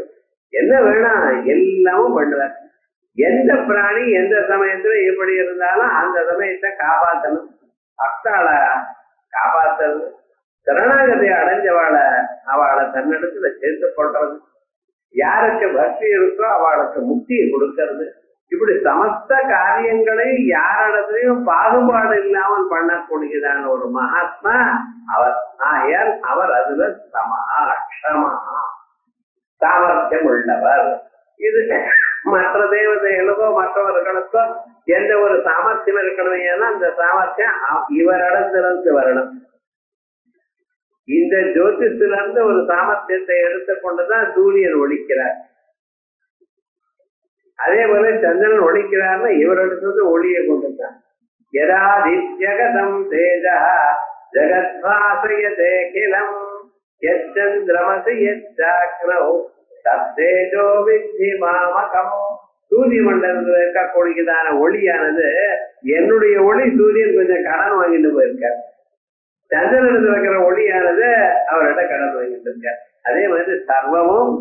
என்ன வேணா எல்லாமும் பண்ணுவார். எந்த பிராணி எந்த சமயத்துல எப்படி இருந்தாலும் அந்த சமயத்தை காப்பாற்றணும், பக்தாளை காப்பாற்றுறது, சரணாகதி அவளை தன்னிடத்துல சேர்த்து கொள்றது, யாருக்கு பக்தி இருக்கோ அவளுக்கு முக்தியை கொடுக்கறது, இப்படி சமஸ்த காரியங்களை யாரிடத்திலையும் பாகுபாடு இல்லாமல் பண்ணக்கூடியதான ஒரு மகாத்மா அவர். ஆயால் அவர் அதுல க்ஷமா சாமர்த்தியம் உள்ளவர். இது மற்ற தேவதைகளுக்கோ மற்றவர்களுக்கோ எந்த ஒரு சாமர்த்தியம் இருக்கணும். ஏன்னா அந்த சாமர்த்தியம் இவரிடத்திலிருந்து வரணும். இந்த ஜோதிஷத்திலிருந்து ஒரு சாமர்த்தியத்தை எடுத்துக்கொண்டுதான் சூரியன் ஒழிக்கிறார். அதே போல சந்திரன் ஒழிக்கிறார்னா இவரிடத்துல ஒளியை கொண்டுதான். யதாதித்யகதம் தேஜ ஜகத்வாசயதே கிலம் யச்சந்திரமசி யச்சாக்ரௌ தத்தேஜோ வித்தி மாமகம். சூரிய மண்டலத்தில் இருக்கக்கூடியதான ஒளியானது என்னுடைய ஒளி சூரியன் கொஞ்சம் கடன் வாங்கிட்டு போயிருக்கார். சந்திரனிடத்தில் இருக்கிற ஒளியானது அவர்கிட்ட கடன் வாங்கிட்டு இருக்கார். அதே மாதிரி சர்வமும்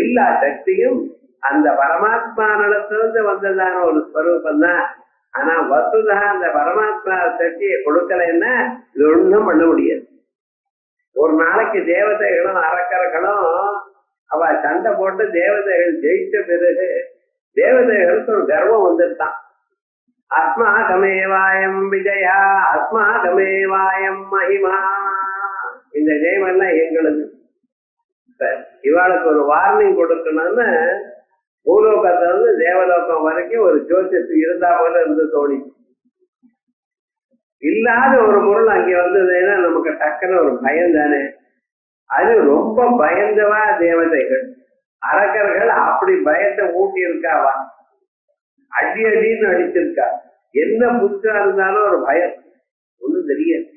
எல்லா சக்தியும் அந்த பரமாத்மா நடத்திலிருந்து வந்ததான ஒரு ஸ்வரூபம் தான். ஆனா வசுதா அந்த பரமாத்மா சக்தியை கொடுக்கலைன்னா இது ஒண்ணும் பண்ண முடியாது. ஒரு நாளைக்கு தேவதைகளும் அரக்கர்களும் அவ சண்டை போட்டு தேவதைகள் ஜெயிச்ச பிறகு தேவதைகளுக்கு ஒரு கர்வம் வந்துட்டான். அஸ்மாகமேவாயம் விஜயா அஸ்மாகமேவாயம் மகிமா. இந்த ஜெயமெல்லாம் எங்களுக்கு. இவாளுக்கு ஒரு வார்னிங் கொடுக்கணும்னு பூலோகத்துல இருந்து தேவலோகம் வரைக்கும் ஒரு ஜோதிஷ் இருந்தா போல இருந்து தோணி. இல்லாத ஒரு பொருள் அங்கே வந்ததுன்னா நமக்கு டக்குன்னு ஒரு பயம் தானே. அது ரொம்ப பயந்தவா தேவதைகள். அரக்கர்கள் அப்படி பயத்தை ஊட்டி இருக்காவா, அடி அடின்னு அடிச்சிருக்கா. என்ன புத்தா இருந்தாலும் ஒரு பயம் ஒண்ணும் தெரியாது.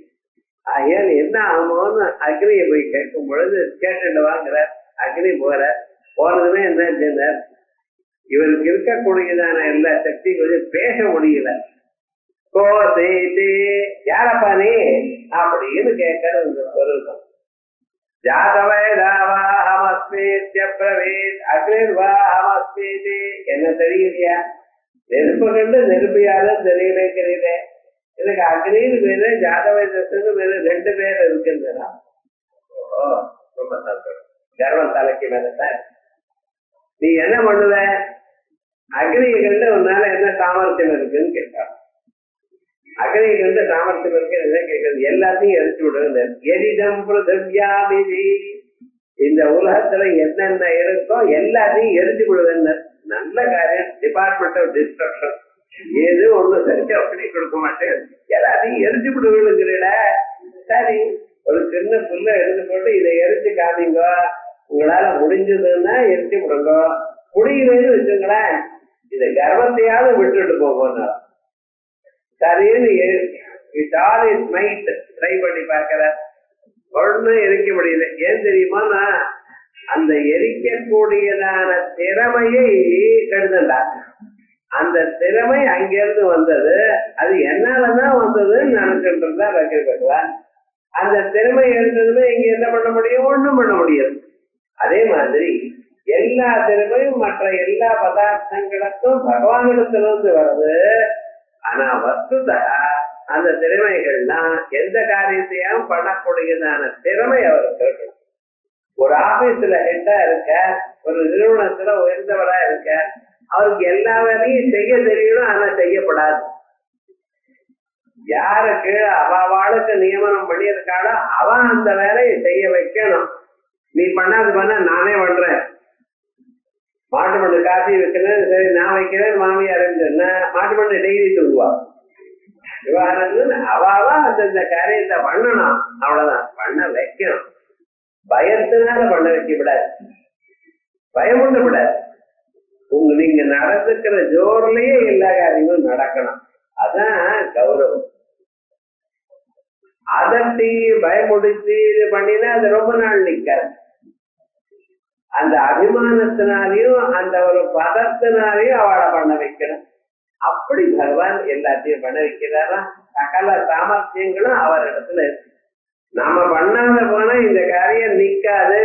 ஏன் என்ன ஆகுமோன்னு அக்னியை போய் கேட்கும் பொழுது கேட்டுட்டு வாங்குற. அக்னி போனதுமே என்ன செஞ்சார், இவருக்கு இருக்கக்கூடியதான எல்லா சக்தியும் கொஞ்சம் பேச முடியல. யாரப்பா நீ அப்படின்னு கேட்கறது வருது. என்ன தெரியலையா, நெருப்பு கண்டு நெருப்பியால தெரியலே. எனக்கு அக்னின்னு பேரு ஜாதவேதத்துன்னு பேரு, ரெண்டு பேர் இருக்குன்னா ரொம்ப சந்தோஷம். கர்வம் தலைக்கு மேலதான். நீ என்ன பண்ணுவ, அக்னியை கண்டு உன்னால என்ன சாமர்த்தியம் இருக்குன்னு கேட்பான். அக்னியை கண்டு சாமர்த்தியம் இருக்குன்னு கேட்கறது எல்லாத்தையும் எரிச்சு விடுறது. எரிதம் பிருதிவ்யாமிதி, இந்த உலகத்துல என்னென்ன இருக்கோ எல்லாத்தையும் எரிஞ்சு விடுவேன்னு. நல்ல காரியம். டிபார்ட்மெண்ட் ஆஃப் டிஸ்ட்ரக்ஷன் ஏது ஒண்ணு சரிக்கு அப்படி கொடுக்க மாட்டேன், எல்லாத்தையும் எரிஞ்சு விடுவீங்கள. சரி, ஒரு சின்ன புல்ல எடுத்து போட்டு இதை எரிச்சு காமிங்க, உங்களால முடிஞ்சதுன்னா எரிச்சு விடுங்க. முடியலன்னு வச்சுங்களேன், இந்த கர்வத்தையாவது விட்டுட்டு போகணும். சரின்னு ட்ரை பண்ணி பார்க்கிற ஒன்னும் எரிக்க முடியல. ஏன் தெரியுமா, அந்த எரிக்கக்கூடியதான திறமையை கெடுதண்டாங்க. அந்த திறமை அங்கிருந்து வந்தது, அது என்னாலதான் வந்ததுன்னு நினைச்சுட்டு வைக்கிறேன். அந்த திறமை இருந்ததுமே இங்க என்ன பண்ண முடியும், ஒண்ணும் பண்ண முடியாது. அதே மாதிரி எல்லா திறமையும் மற்ற எல்லா பதார்த்தங்களுக்கும் பகவானிடத்திலிருந்து வருது. ஆனா வஸ்துதா அந்த திறமைகள்லாம் எந்த காரியத்தையும் பண்ணக்கூடியதான திறமை அவருக்கு இருக்கணும். ஒரு ஆபீஸ்ல ஹெட்டா இருக்க, ஒரு நிறுவனத்துல உயர்ந்தவரா இருக்க, அவருக்கு எல்லா வேலையும் செய்ய தெரியணும், ஆனா செய்யப்படாது. யாருக்கு அவளுக்கு நியமனம் பண்ணியிருக்காளோ அவன் அந்த வேலையை செய்ய வைக்கணும். நீ பண்ண நானே பண்றேன். மாட்டு மண்ணு காசி வைக்கணும், சரி நான் வைக்கிறேன், மாமியார் மாட்டு மண்ணு டெய்லி தூங்குவா. அவதான் அந்த காரியத்தை பண்ணணும், அவ்வளவுதான். பண்ண வைக்கணும். பயத்தினால பண்ண வைக்க விடாது, பயம் ஒண்ணு விடாது. நீங்க நடந்துக்கிற ஜோர்லயே எல்லா காரியங்களும் நடக்கணும். அதான் கௌரவம். அதட்டி பயமுடிச்சு இது பண்ணினா அது ரொம்ப நாள் நிக்காது. அந்த அபிமானத்தினாலையும் அந்த ஒரு பதத்தினாலையும் அவளை பண்ண வைக்கணும். அப்படி பகவான் எல்லாத்தையும் பண்ண வைக்கிறாரா. சகல சாமர்த்தியங்களும் அவர் இடத்துல இருக்கு. நாம பண்ணாத போனா இந்த காரியம் நிக்காது,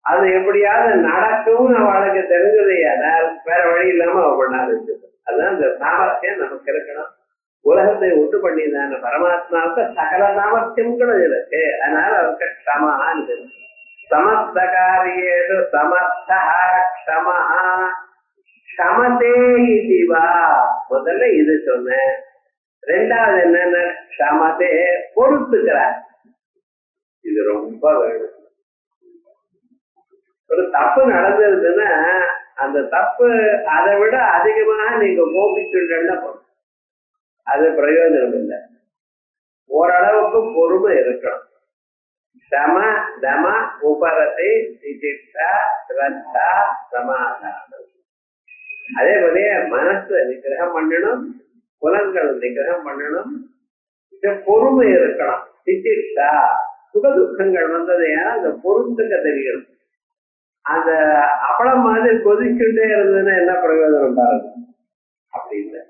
அது எப்படியாவது நடக்கும்னு அவளுக்கு தெரிஞ்சதையானால் வேற வழி இல்லாம அவ பண்ணாது. அதுதான் இந்த சாமர்த்தியம் நமக்கு இருக்கணும். உலகத்தை உண்டு பண்ணிதான பரமாத்மாவுக்கு சகல சாமர்த்தியங்களும் இருக்கு. அதனால அவருக்கு க்ஷமான்னு சமஸ்த காரியேஷு சமர்த்தா க்ஷமா க்ஷமதே இதுவா. முதல்ல இது சொன்னேன். ரெண்டாவது என்னன்னா க்ஷமதே பொறுத்துக்கிறார். இது ரொம்ப வேணும். ஒரு தப்பு நடந்ததுன்னா அந்த தப்பு அதை விட அதிகமாக நீங்க கோபிச்சுட்டா போதும், அது பிரயோஜனம் இல்லை. ஓரளவுக்கு பொறுமை இருக்கணும். சம தம உபரத்தை சிதிஷ்டா ஸ்ரத்தா சமாதானம். அதே போல மனசு நிகிரகம் பண்ணணும், புலன்கள் நிகிரகம் பண்ணணும், பொறுமை இருக்கணும். சிதிஷ்டா சுக துக்கங்கள் வந்தது ஏன்னா அந்த பொருத்துக்க தெரியணும். அந்த அப்பளம் மாதிரி கொதிச்சுட்டே இருந்ததுன்னா என்ன பிரயோஜனம் பாருங்க. அப்படி இல்லை,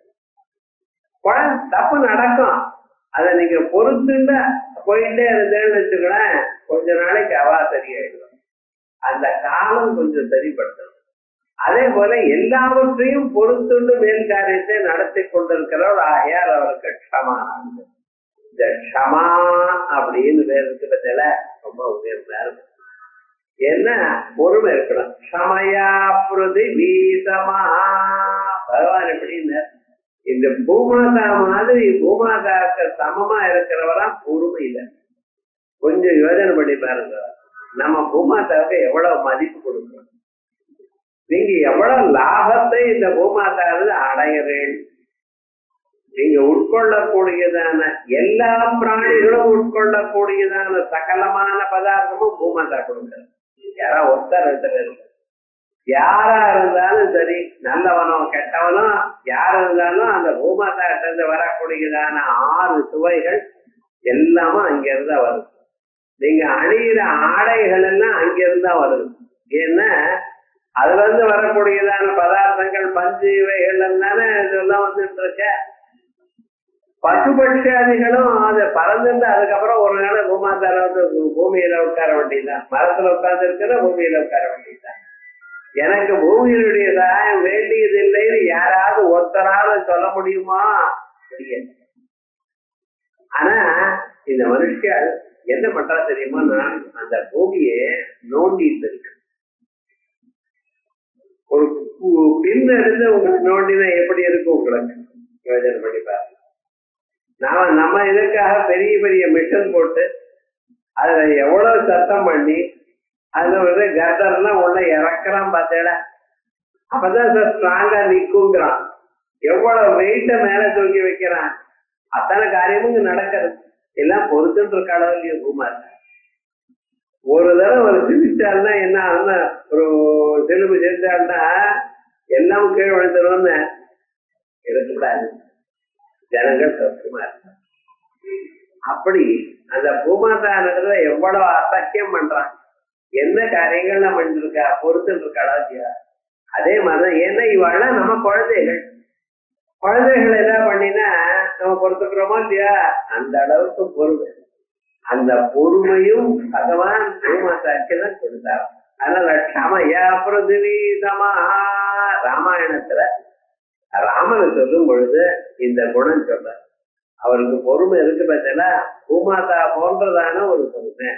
தப்பு நடக்கும், அதை நீங்க பொறுத்துட்டு போயிட்டே இருந்தேன்னு வச்சுக்கலாம், கொஞ்ச நாளைக்கு அவா சரியாயிடும். அந்த காலம் கொஞ்சம் சரிப்படுத்தணும். அதே போல எல்லாவற்றையும் பொறுத்துண்டு மேல் காரியத்தை நடத்தி கொண்டிருக்கிறவர் ஆகையால் அவருக்கு க்ஷமா. இந்த க்ஷமா அப்படின்னு பேர் இருக்கிறதுல ரொம்ப உயர்ந்தா இருக்கும். என்ன பொறுமை இருக்கணும். க்ஷமயா பிருதிவி சமா. பகவான் எப்படின்னு இந்த பூமாதா மாதிரி பூமாதாக்கு சமமா இருக்கிறவரா பொறுமை இல்லை. கொஞ்சம் யோஜனை பண்ணி பாருங்க, நம்ம பூமாதாவுக்கு எவ்வளவு மதிப்பு கொடுக்கணும். நீங்க எவ்வளவு லாபத்தை இந்த பூமாதாவில் அடைகிறேன். நீங்க உட்கொள்ளக்கூடியதான எல்லா பிராணிகளும் உட்கொள்ளக்கூடியதான சகலமான பதார்த்தமும் பூமாதா கொடுக்கிறது. யாரா ஒருத்தர் இருக்கு, யாரா இருந்தாலும் சரி, நல்லவனோ கெட்டவனோ யார் இருந்தாலும் அந்த பூமாதா கிட்ட வரக்கூடியதான 6 சுவைகள் எல்லாமும் அங்கிருந்தா வருது. நீங்க அணிகிற ஆடைகள் எல்லாம் அங்கிருந்தா வருது. ஏன்னா அதுல இருந்து வரக்கூடியதான பதார்த்தங்கள் பஞ்சு இவைகள் தானே இதெல்லாம் வந்துட்டு இருக்க. பசுபட்சாதிகளும் அதை பறந்துட்டு அதுக்கப்புறம் ஒரு நாள் பூமாதார வந்து பூமியில உட்கார வேண்டியதுதான். மரத்துல உட்கார்ந்து இருக்கிற பூமியில உட்கார வேண்டியதுதான். எனக்கு பூமியினுடைய சகாயம் வேண்டியது இல்லைன்னு யாராவது ஒருத்தராவது சொல்ல முடியுமா? ஆனா இந்த மனுஷன் என்ன பண்றா தெரியுமா, நான் அந்த பூமியை நோண்டிட்டு இருக்கேன். ஒரு பின் எடுத்து உங்களுக்கு நோண்டினா எப்படி இருக்கும் உங்களுக்கு யோஜனை பண்ணி பாருங்க. நம்ம இதுக்காக பெரிய பெரிய மிஷன் போட்டு அதுல எவ்வளவு சத்தம் பண்ணி அதுல வந்து கர்தர்லாம் உள்ள இறக்குறான் பார்த்தேடா, அப்பதான் ஸ்ட்ராங்கா நிக்குங்கிறான். எவ்வளவு வெயிட்ட மேல தூக்கி வைக்கிறான். அத்தனை காரியமும் நடக்கிறது. எல்லாம் பொறுத்துட்டு இருக்க அளவுலயும் பூமார் ஒரு தடவை ஒரு சிரிச்சால்னா என்ன ஆகுன்னா, ஒரு செலும்பு சிரிச்சால்னா எல்லாம் கீழே விழுந்துரும்னு இருக்கக்கூடாது. ஜனங்கள் சௌக்கியமா இருக்க. அப்படி அந்த பூமாதானத்துல எவ்வளவு அசக்கியம் பண்றான், என்ன காரியங்கள் நம்ம பண்ணிருக்கா, பொறுத்துட்டு இருக்காளா இல்லையா? அதே மாதிரிதான். ஏன்னா இவாள்லாம் நம்ம குழந்தைகள் ஏதாவது பண்ணினா நம்ம பொறுத்துக்கிறோமோ இல்லையா? அந்த அளவுக்கு பொறுமை. அந்த பொறுமையும் பகவான் பூமாதாக்கு தான் கொடுத்தார். அதனால க்ஷமயா பிருதிவி சமா. ராமாயணத்துல ராமனை சொல்லும் பொழுது இந்த குணம் சொல்ற. அவருக்கு பொறுமை இருக்கு பார்த்தா பூமாதா போன்றதான ஒரு பொறுமை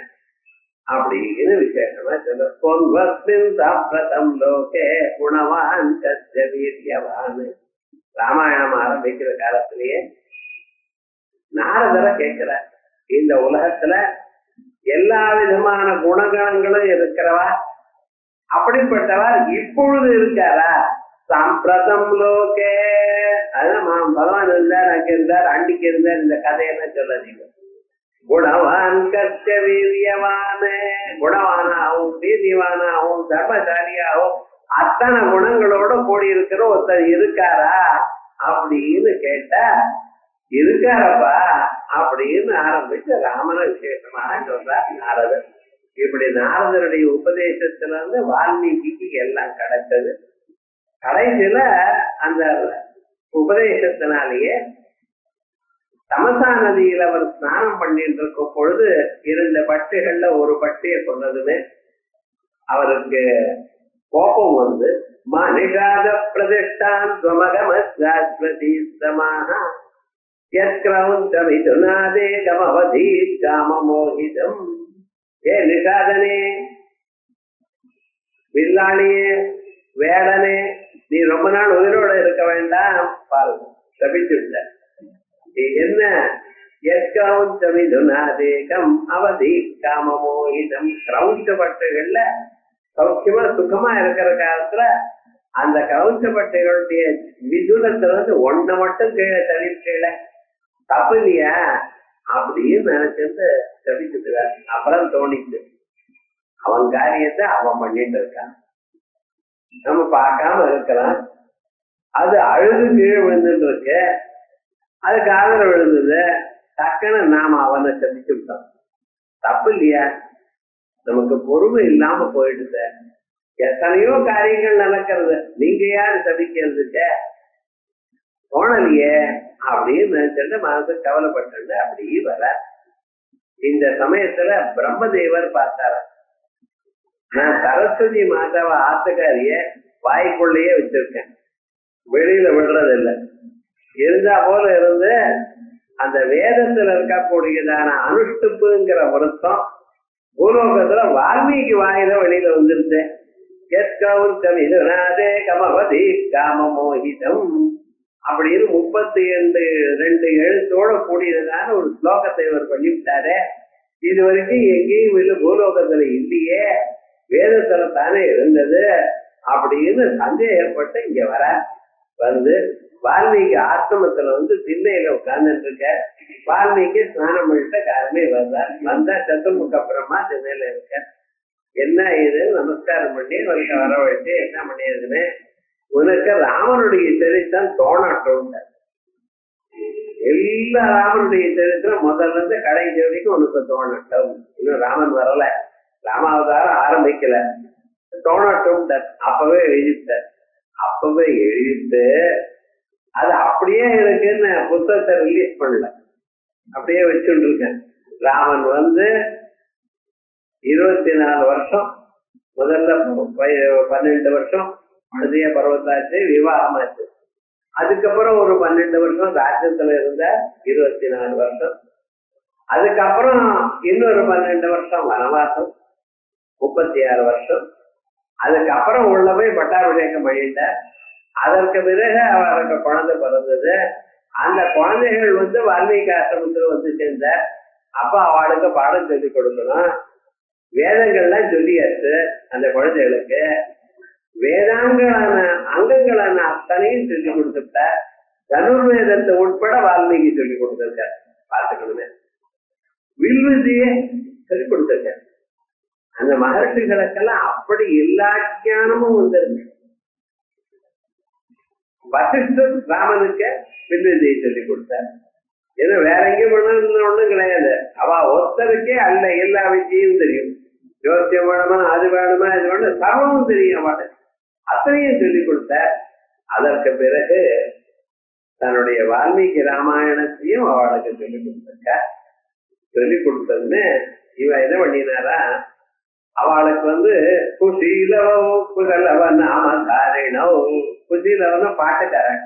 அப்படின்னு விசேஷமா சொல்ல. லோகே குணவான் வீரியவான். ராமாயணம் ஆரம்பிக்கிற காலத்திலேயே நாரதரை கேட்கிற, இந்த உலகத்துல எல்லா விதமான குணகணங்களும் இருக்கிறவா, அப்படிப்பட்டவர் இப்பொழுது இருக்காரா? சாம்பிரதம் லோகே. அதுதான் பகவான் இருந்தார், அங்க இருந்தார், அன்னைக்கு இருந்தார். இந்த கதையெல்லாம் சொல்லாதீங்க. குணவான் கர்த்த வீரியவான, குணவானாகவும் வீரியவானாகவும் தர்மசாலியாகவும் அத்தனை குணங்களோட கூடி இருக்கிற ஒருத்தர் இருக்காரா அப்படின்னு கேட்டா இருக்காரப்பா அப்படின்னு ஆரம்பிச்சு ராமன விசேஷமாக சொல்றார் நாரதர். இப்படி நாரதருடைய உபதேசத்துல இருந்து வால்மீகிக்கு எல்லாம் கிடைச்சது. கடைசியில அந்த உபதேசத்தினாலேயே தமசா நதியில அவர் ஸ்நானம் பண்ணிட்டு இருக்கும் பொழுது 2 பட்சிகள்ல ஒரு பட்சியை கொண்டதுமே அவருக்கு கோபம் வந்து மனிஷாத பிரதிஷ்டான் காமமோகிதம். ஏ நிஷாதனே, வில்லாளியே, வேடனே, நீ ரொம்ப நாள் உயிரோட இருக்க வேண்டாம். பாருங்க, தப்பிச்சுட்ட. என்ன எத்கௌஞ்சமிதுநாதேகம் அவதி காமமோகிதம். கிரௌஞ்சப்பட்டுகள்ல சௌக்கியமா சுகமா இருக்கிற காலத்துல அந்த கிரௌஞ்சப்பட்டுகளுடைய விதுரத்துல இருந்து ஒன்ன மட்டும் கீழே தள்ளிக்கல தப்பு இல்லையா அப்படின்னு நினைச்சிருந்து தப்பிச்சுட்டுறாரு. அப்புறம் தோணிச்சு அவன் காரியத்தை அவன் பண்ணிட்டு இருக்கான், நம்ம பார்க்காம இருக்கலாம். அது அழுது கீழே விழுந்துட்டு இருக்கு, அது காதல விழுந்தது, டக்குன்னு நாம அவனை சந்திச்சு விட்டோம். தப்பு இல்லையா? நமக்கு பொறுமை இல்லாம போயிடுது. எத்தனையோ காரியங்கள் நடக்கிறது, நீங்க யாரு சதிக்கிறதுக்க தோணலையே அப்படின்னு நினைச்சிட்டு மனசு கவலைப்பட்டு அப்படி வர. இந்த சமயத்துல பிரம்மதேவர் பார்த்தார, நான் சரஸ்வதி மாதாவை ஆத்துக்காரிய வாய்க்குள்ளேயே வச்சிருக்கேன், வெளியில விடுறதில்லை. இருந்தா போல இருந்து அந்த வேதத்துல இருக்கக்கூடியதான அனுஷ்டுப்புங்கிற விருத்தம் பூலோகத்துல வால்மீகி வாயில வெளியில வந்துருச்சு. கமவதி காமமோகிதம் அப்படின்னு 32 எழுத்தோட கூடியதான ஒரு ஸ்லோகத்தை இவர் பண்ணிவிட்டாரு. இது வரைக்கும் எங்கேயும் இல்ல, பூலோகத்துல இல்லையே, வேதத்துல தானே இருந்தது அப்படின்னு சந்தேகப்பட்டு இங்க வர. வந்து வால்மீகி ஆசிரமத்துல வந்து திண்ணையில உட்கார்ந்துட்டு இருக்க. வால்மீகி ஸ்நானம் பண்ணிட்ட காரணமே வந்தா சத்துமுக்கு அப்புறமா திண்ணையில இருக்க. என்ன இது நமஸ்காரம் பண்ணி அவருக்கு வரவழைச்சு என்ன பண்ணியதுன்னு, உனக்கு ராமனுடைய சரித்திரம் தோணட்டும். எல்லா ராமனுடைய சரித்திரம் முதல்ல இருந்து கடைசி வரைக்கும் உனக்கு தோணட்டும். இன்னும் ராமன் வரல, ராமாவதாரம் ஆரம்பிக்கல, தோணட்டும். அப்பவே எழுதிட்டார். அப்பவே எழுதிட்டு அது அப்படியே இருக்குன்னு புத்தகத்தை ரிலீஸ் பண்ணல, அப்படியே வச்சுட்டு இருக்கேன். ராமன் வந்து 24 வருஷம், முதல்ல 12 வருஷம் மனிதய பருவத்தாச்சு, விவாகமாச்சு. அதுக்கப்புறம் ஒரு 12 வருஷம் ராஜ்யத்துல இருந்த 24 வருஷம். அதுக்கப்புறம் இன்னொரு 12 வருஷம் வனவாசம், 36 வருஷம். அதுக்கப்புறம் உள்ள போய் பட்டாபிஷேகம் பண்ணிட்ட. அதற்கு பிறகு அவருக்கு குழந்தை பிறந்தது. அந்த குழந்தைகள் வந்து வால்மீகி ஆசிரமத்துல வந்து சேர்ந்த. அப்ப அவளுக்கு பாடம் சொல்லி கொடுக்கணும். வேதங்கள்லாம் சொல்லியாச்சு அந்த குழந்தைகளுக்கு. வேதாங்களான அங்கங்களான அத்தனையும் சொல்லி கொடுத்துட்ட. தனுர்வேதத்தை உட்பட வால்மீகி சொல்லி கொடுத்துருக்க. பார்த்துக்கணுமே, வில்விதியை சொல்லி கொடுத்துருக்க. அந்த மகர்ஷிகளுக்கெல்லாம் அப்படி எல்லா ஞானமும் வந்துருங்க. வசிஷ்டர் ராமனுக்கு வில்விதியை சொல்லி கொடுத்தார். ஏன்னா வேற எங்கேயும் பண்ணணும் ஒண்ணும் கிடையாது. அவ ஒருத்தருக்கே அல்ல எல்லா விஷயமும் தெரியும். ஜோசியம் வேணுமா, அது வேணுமா, இது வேணும், சர்வமும் தெரியும். அவளை அத்தனையும் சொல்லி கொடுத்தார். அதற்கு பிறகு தன்னுடைய வால்மீகி ராமாயணத்தையும் அவளுக்கு சொல்லி கொடுத்திருக்க. சொல்லி கொடுத்ததுன்னு இவன் என்ன பண்ணினாரா, அவளுக்கு வந்து குஷீலவோ குதலவ நாமகாரிணோ. குஷீலவன பாட்டுக்காரன்.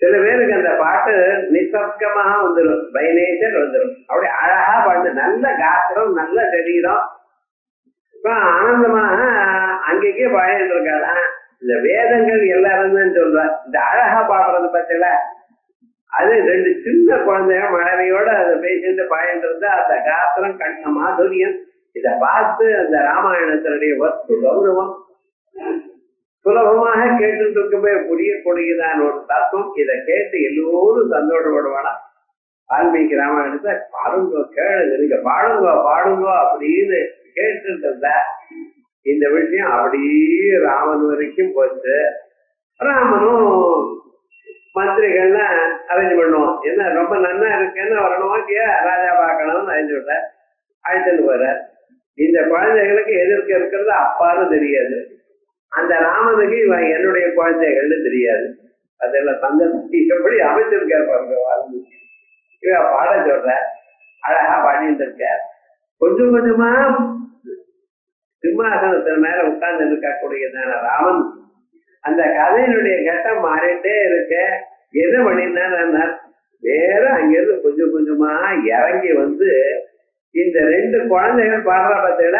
சில பேருக்கு அந்த பாட்டு நிசப்தமாக வந்துடும், பை நேச்சர் வந்துடும். அப்படி அழகா பாட்டு, நல்ல காத்திரம், நல்ல சரீரம், ஆனந்தமாக அங்கேயே பாடிட்டு இருக்காதான். இந்த வேதங்கள் எல்லாரும் சொல்றா. இந்த அழகா பாடுறது பத்தில அது 2 சின்ன குழந்தைங்க மனைவியோட அதை பேசிட்டு பாடிட்டு இருந்தா அந்த காத்திரம், கண்ண மாதுரியம், இத பார்த்து அந்த ராமாயணத்தினுடைய வஸ்து கௌரவம் சுலபமாக கேட்டுட்டு இருக்குமே புரியக்கூடியதான ஒரு தத்துவம். இதை கேட்டு எல்லோரும் சந்தோஷப்படுவானா. வால்மீகி ராமாயணத்தை பாடுங்கோ, கேளுங்க, நீங்க பாடுங்கோ பாடுங்கோ அப்படின்னு கேட்டுட்டு இருந்தா இந்த விஷயம் அப்படியே ராமன் வரைக்கும் போச்சு. ராமனும் மந்திரிகள்லாம் அரேஞ்ச் பண்ணுவோம். என்ன ரொம்ப நன்னா இருக்குன்னு வரணுமா இல்லையா, ராஜா பார்க்கணும்னு அறிஞ்சு விட்ட அழைச்சிட்டு போற. இந்த குழந்தைகளுக்கு எதிர்க்க இருக்கிறது அப்பான்னு தெரியாது, அந்த ராமனுக்கு இவன் என்னுடைய குழந்தைகள்னு தெரியாது. அதெல்லாம் தந்தை எப்படி அமைச்சிருக்காரு பாருங்க வால்மீகி. இவன் பாட சொல்ற, அழகா பாடிட்டு இருக்க. கொஞ்சம் கொஞ்சமா சிம்மாசனத்தின் மேல உட்கார்ந்து இருக்கக்கூடியதான ராமன் அந்த கதையினுடைய கட்டம் மாறிட்டே இருக்க. என்ன பண்ணினா வேற அங்கிருந்து கொஞ்சம் கொஞ்சமா இறங்கி வந்து இந்த 2 குழந்தைகள் பாடுற பத்தில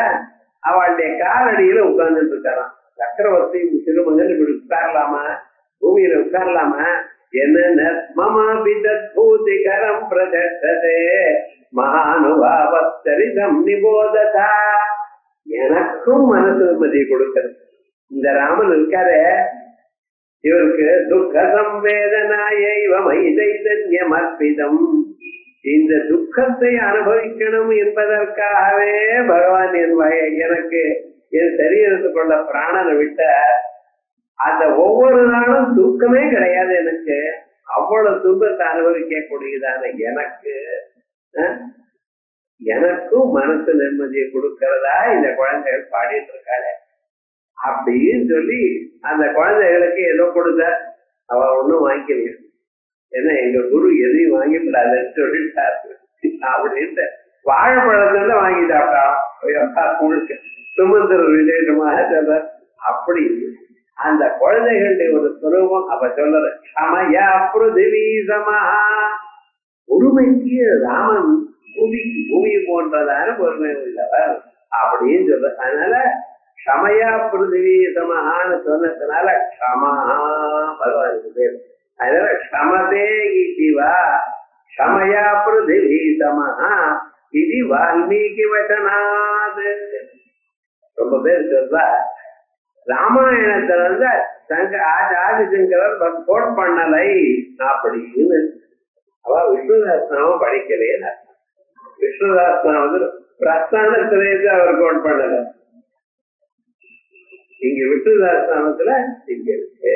அவளுடைய காலடியில உட்கார்ந்துட்டு இருக்காராம். சக்கரவர்த்தி திருமகன் இப்படி உட்காரலாமா, பூமியில உட்காரலாமா? என்ன மமா பிதூதிகரம் பிரதே மகானுபாவரிதம் நிபோததா. எனக்கும் மனசு நிம்மதியை கொடுக்கிறது. இந்த ராமன் இருக்காரு, இவருக்கு துக்க சம்வேதனாயம் அர்ப்பிதம். இந்த துக்கத்தை அனுபவிக்கணும் என்பதற்காகவே பகவான் எனக்கு என் சரீரத்துக்குள்ள பிராணனை விட்ட. அந்த ஒவ்வொரு நாளும் தூக்கமே கிடையாது எனக்கு. அவ்வளவு துன்பத்தை அனுபவிக்கக்கூடியதான எனக்கும் மனசு நிம்மதியை கொடுக்கிறதா இந்த குழந்தைகள் பாடிட்டு இருக்காரு அப்படின்னு சொல்லி அந்த குழந்தைகளுக்கு ஏதோ கொடுத்த. அவ ஒண்ணும் வாங்கிக்கலையா, ஏன்னா எங்க குரு எதையும் வாங்கிக்கூடாதுன்னு சொல்லிட்டாரு அப்படின்ட்டு வாழைப்பழத்துல வாங்கி சாப்பிட்டா முழுக்க சுமந்திர விசேஷமாக சொல்ற. அப்படி அந்த குழந்தைகளுடைய ஒரு சுரூபம் அப்ப சொல்ற. சமயா பிருதிவி சமஹா, உரிமைக்கு ராமன் பூமி போன்றதான பொறுமை உள்ளவர் அப்படின்னு சொல்ற. அதனால க்ஷமயா பிருதிவி சமஹான்னு சொன்னதுனால க்ஷமஹா பகவானுக்கு பேர். அதனால க்ஷமதே இவா க்ஷமயா பிருதிவி சமஹா இது வால்மீகி வசனாது. ரொம்ப பேர் சொல்றா ராமாயணத்துல ஆதிசங்கரர் கோட் பண்ணலை அப்படின்னு. அவ விஷ்ணுதாஸ்நாமம் படிக்கலையே. விஷ்ணுதாஸ்நாமம் பிரஸ்தானத்திலேயே அவர் கோட் பண்ணல. இங்க விஷ்ணுதாஸ்நாமத்துல இங்க இருக்கு.